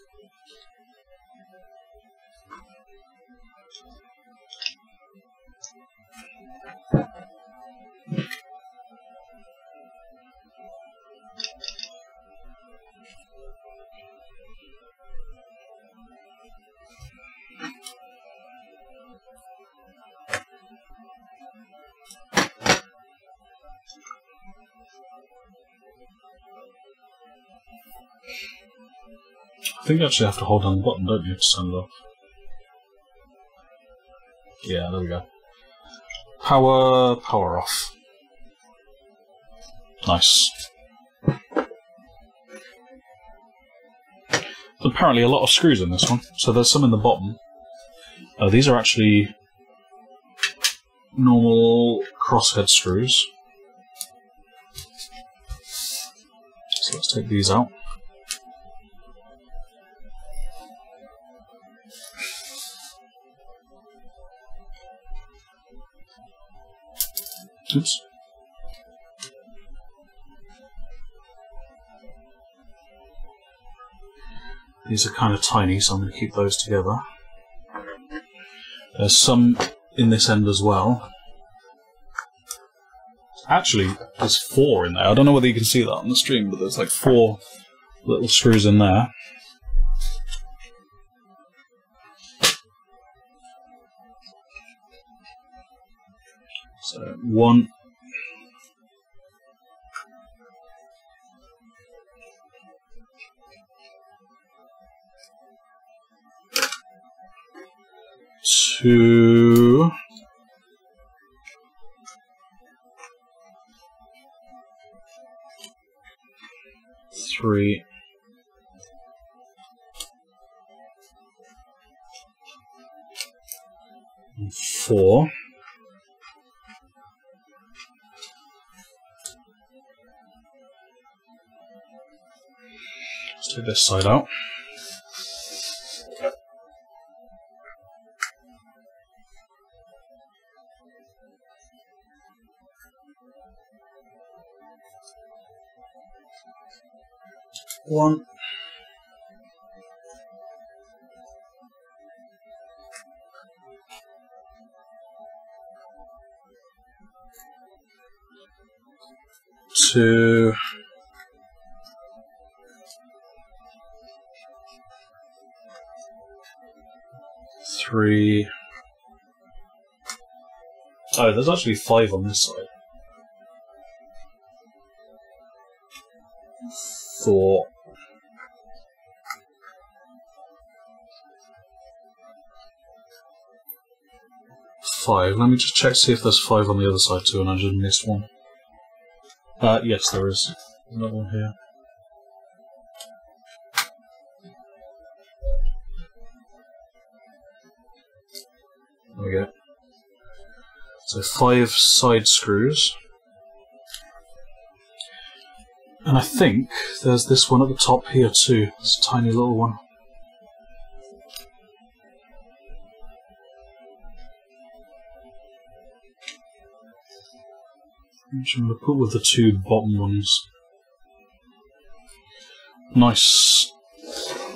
I think you actually have to hold down the button, don't you, to turn it off? Yeah, there we go. Power off. Nice. Apparently a lot of screws in this one, so there's some in the bottom. These are actually normal crosshead screws. So let's take these out. Oops. These are kind of tiny, so I'm going to keep those together. There's some in this end as well. Actually, there's 4 in there. I don't know whether you can see that on the stream, but there's like 4 little screws in there. So 1, 2, 3, 4. Let's take this side out. One. 2. 3. Oh, there's actually 5 on this side. 4. 5. Let me just check to see if there's 5 on the other side too, and I just missed one. Yes, there is. There's another one here. There we go. So 5 side screws. And I think there's this one at the top here too. It's a tiny little one. Which I'm going to put with the 2 bottom ones. Nice.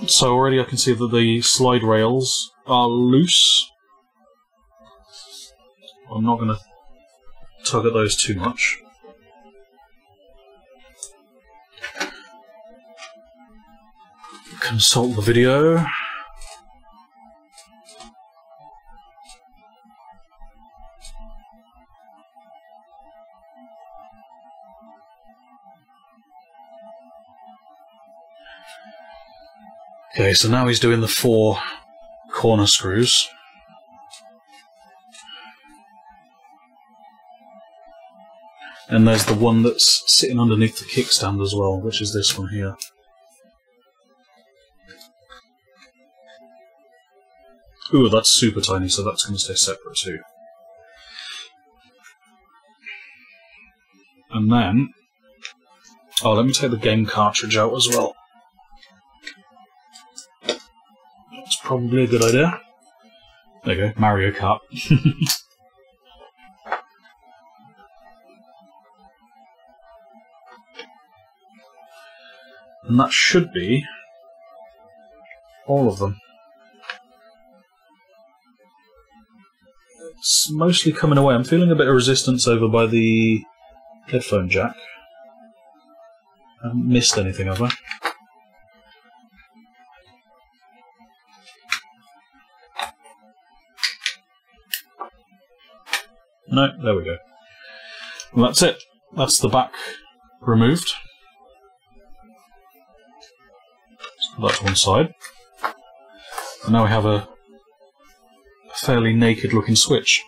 So already I can see that the slide rails are loose. I'm not going to tug at those too much. Consult the video. Okay, so now he's doing the 4 corner screws. And there's the one that's sitting underneath the kickstand as well, which is this one here. Ooh, that's super tiny, so that's going to stay separate too. And then... oh, let me take the game cartridge out as well. That's probably a good idea. There you go, Mario Kart. And that should be all of them. It's mostly coming away. I'm feeling a bit of resistance over by the headphone jack. I haven't missed anything, have I? No, there we go. Well, that's it. That's the back removed. Put that to one side. And now we have a fairly naked looking switch.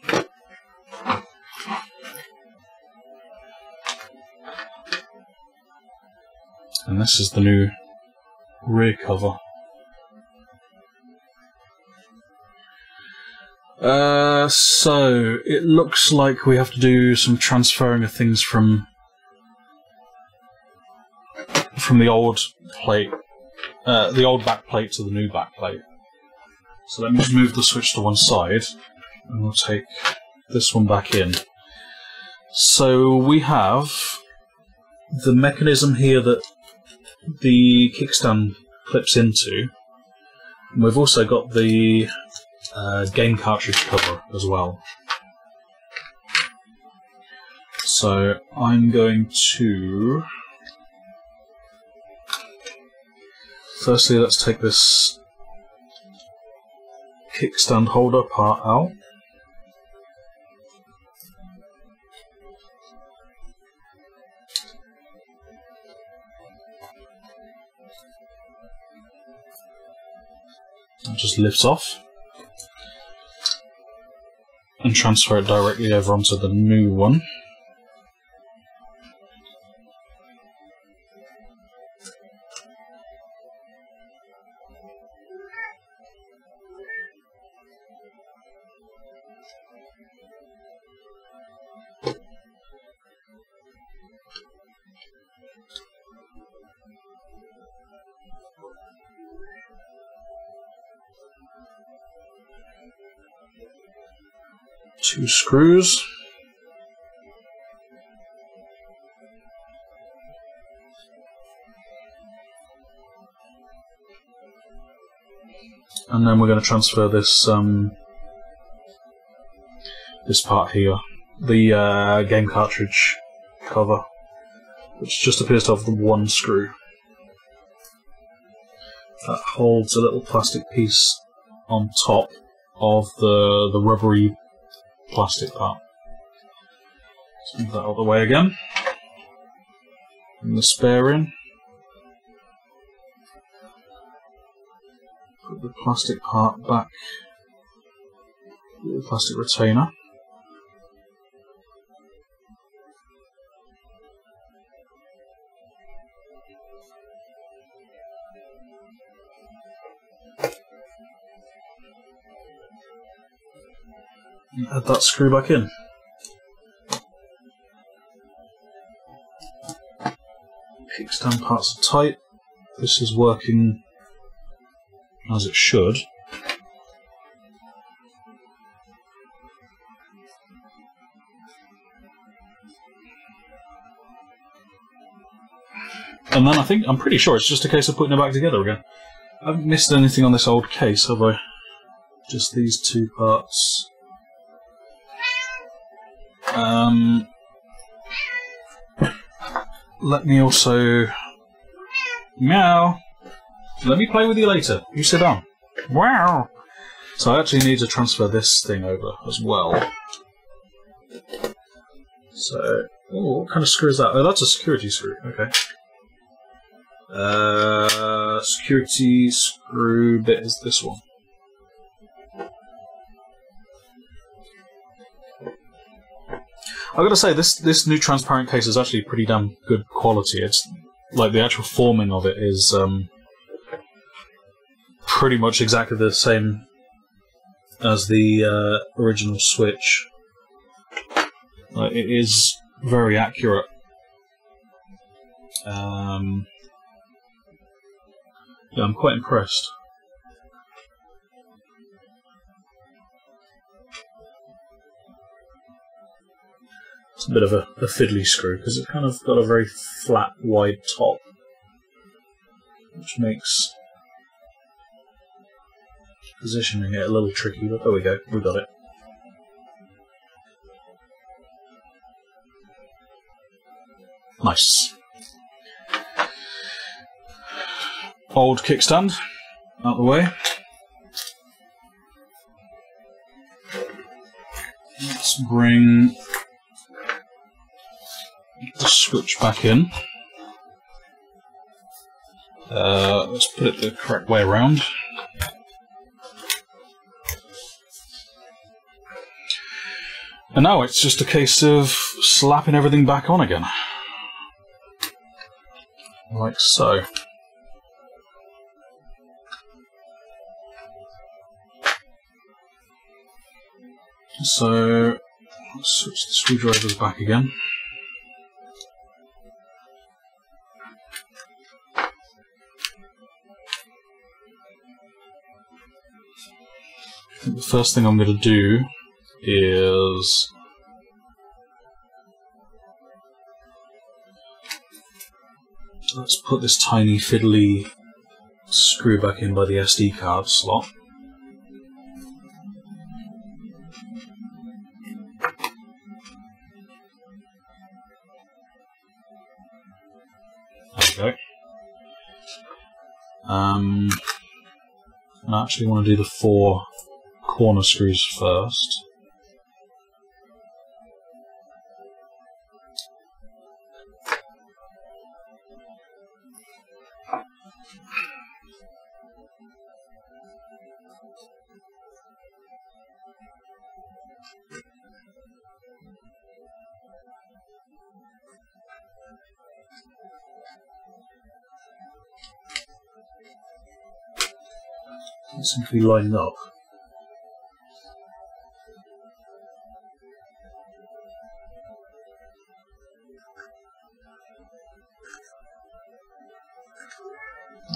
And this is the new rear cover. So it looks like we have to do some transferring of things from the old plate, the old back plate to the new back plate. So let me just move the switch to one side, and we'll take this one back in. So we have the mechanism here that the kickstand clips into, and we've also got the game cartridge cover as well. So I'm going to... firstly, let's take this kickstand holder part out. It just lifts off. And transfer it directly over onto the new one. Two screws. And then we're going to transfer this this part here, the game cartridge cover, which just appears to have the one screw. That holds a little plastic piece on top of the rubbery plastic part. Let's move that out of the way again. Bring the spare in. Put the plastic part back with the plastic retainer. Add that screw back in. Kickstand parts are tight. This is working as it should. And then I'm pretty sure it's just a case of putting it back together again. I haven't missed anything on this old case, have I? Just these two parts. Let me also... Meow! Let me play with you later. You sit down. Wow! So I actually need to transfer this thing over as well. So... oh, what kind of screw is that? Oh, that's a security screw. Okay. Security screw bit is this one. I've got to say, this new transparent case is actually pretty damn good quality. It's like the actual forming of it is pretty much exactly the same as the original Switch. It is very accurate. Yeah, I'm quite impressed. It's a bit of a fiddly screw because it's kind of got a very flat, wide top, which makes positioning it a little tricky. But there we go, we got it. Nice. Old kickstand out the way. Let's bring the switch back in. Let's put it the correct way around. And now it's just a case of slapping everything back on again. Like so. So, let's switch the screwdrivers back again. I think the first thing I'm going to do is let's put this tiny fiddly screw back in by the SD card slot. There we go. I actually want to do the 4 corner screws first. Doesn't seem to be lining up.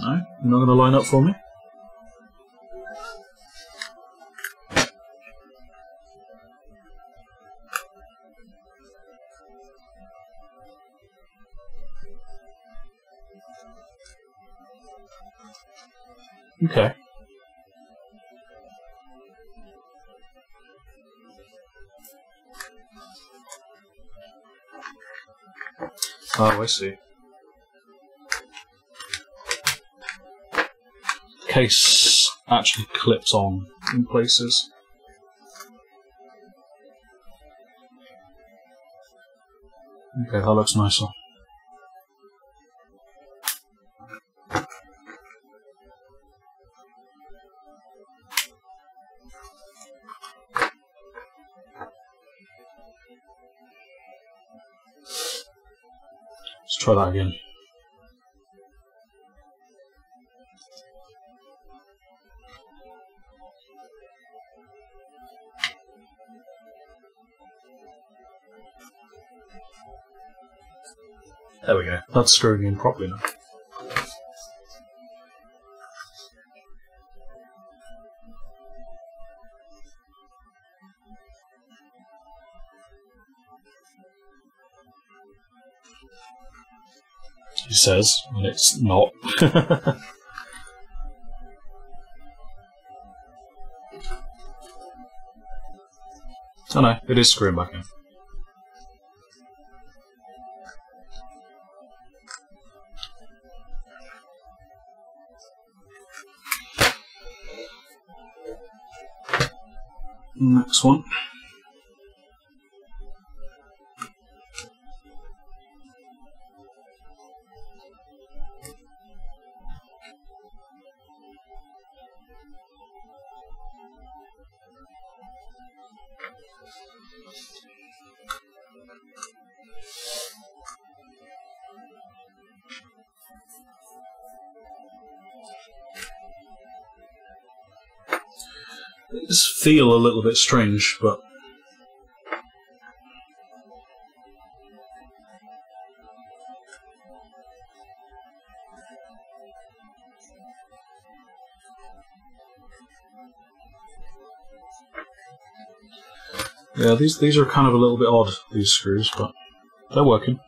No? You're not going to line up for me? Okay. Oh, I see. Case actually clips on in places. Okay, that looks nicer. Let's try that again. There we go. That's screwing in properly now. He says, and it's not. Oh no, it is screwing back in. Next one. feel a little bit strange, but yeah, these are kind of a little bit odd, these screws, but they're working.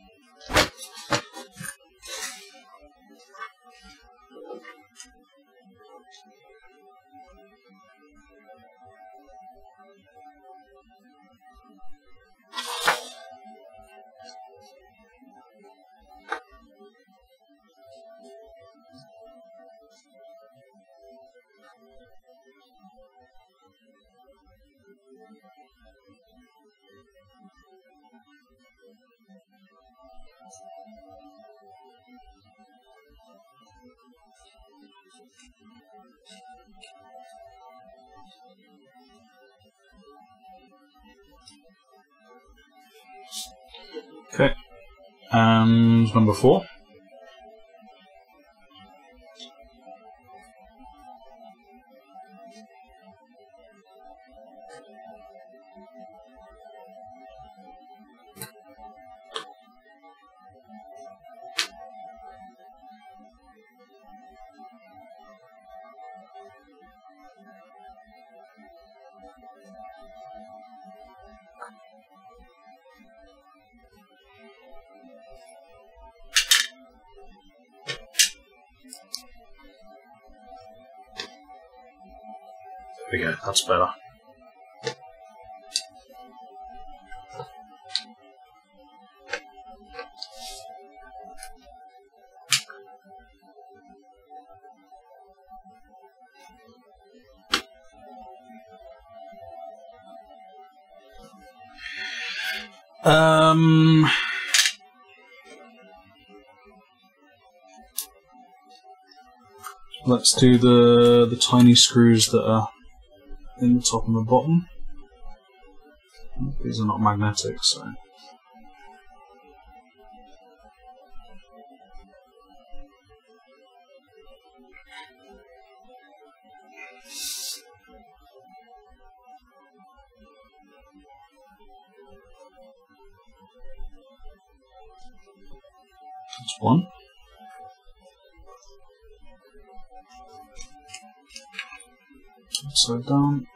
Okay, and number 4. There we go, that's better. Let's do the tiny screws that are in the top and the bottom. These are not magnetic, so. That's one. Upside down.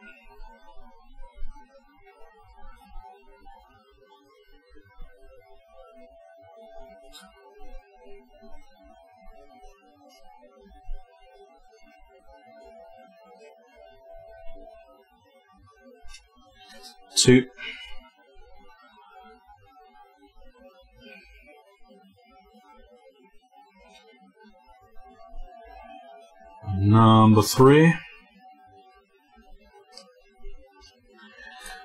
Two. Number 3.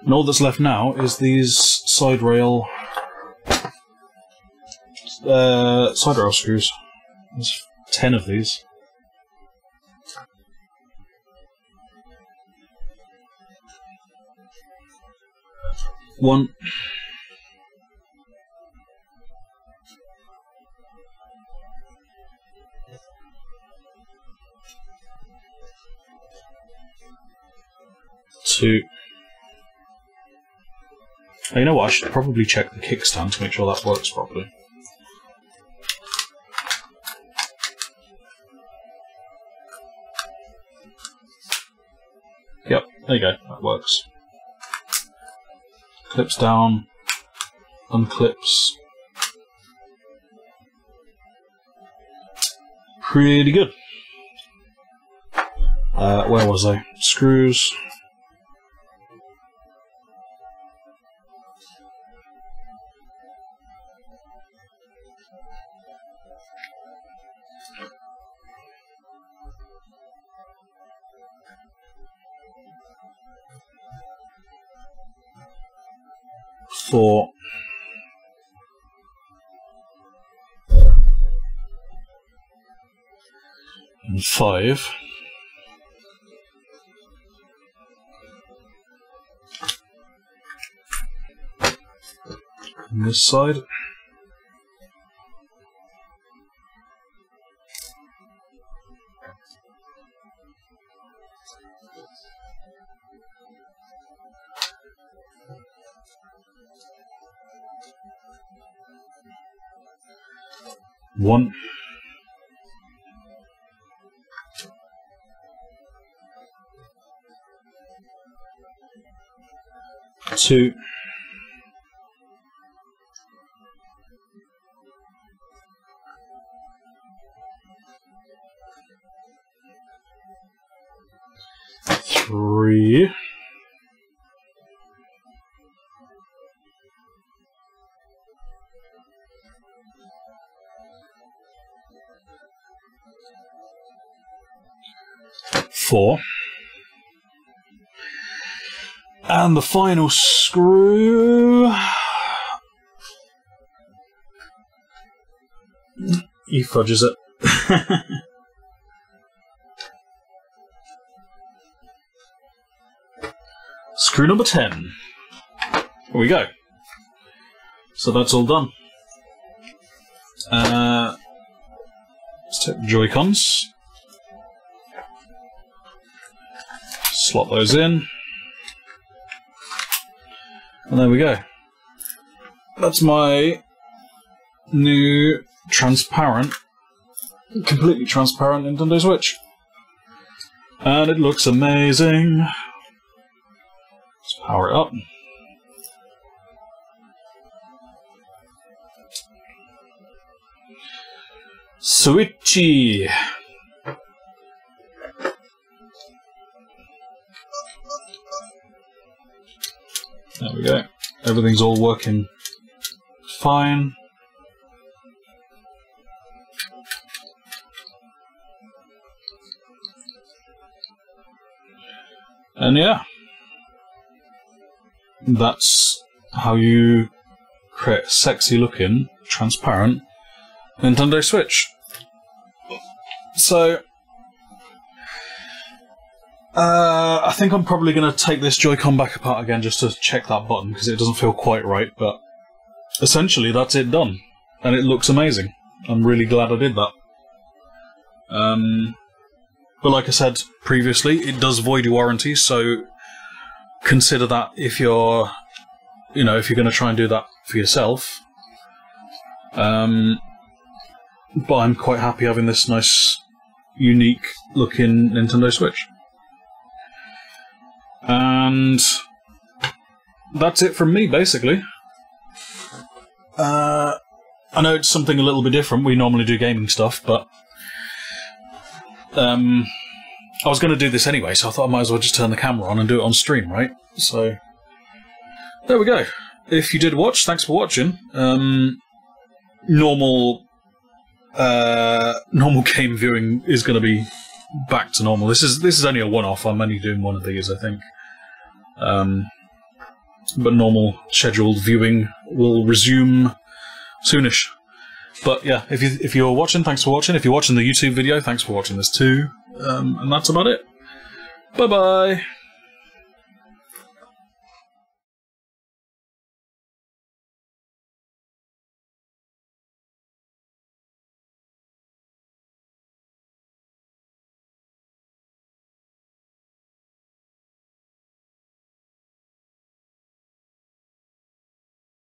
And all that's left now is these side rail screws. There's 10 of these. One. Two. Oh, you know what? I should probably check the kickstand to make sure that works properly. Yep, there you go. That works. Clips down, unclips. Pretty good. Where was I? Screws. Four. And 5. On this side. One. Two. Three. Four. And the final screw. He fudges it. Screw number 10. Here we go. So that's all done. Let's take the Joy-Cons. Slot those in. And there we go. That's my new transparent, completely transparent Nintendo Switch. And it looks amazing. Let's power it up. Switchy! There we go. Everything's all working fine. And yeah, that's how you create a sexy looking, transparent Nintendo Switch. So, I think I'm probably going to take this Joy-Con back apart again just to check that button, because it doesn't feel quite right, but essentially that's it done. And it looks amazing. I'm really glad I did that. But like I said previously, it does void your warranty, so consider that if you're, if you're going to try and do that for yourself. But I'm quite happy having this nice, unique looking Nintendo Switch. And that's it from me, basically. I know it's something a little bit different. We normally do gaming stuff, but I was going to do this anyway, so I thought I might as well just turn the camera on and do it on stream, right? So there we go. If you did watch, thanks for watching. Normal game viewing is going to be back to normal. This is only a one-off. I'm only doing one of these, I think. But normal scheduled viewing will resume soonish. But yeah, if you're watching, thanks for watching. If you're watching the YouTube video, thanks for watching this too. And that's about it. Bye bye.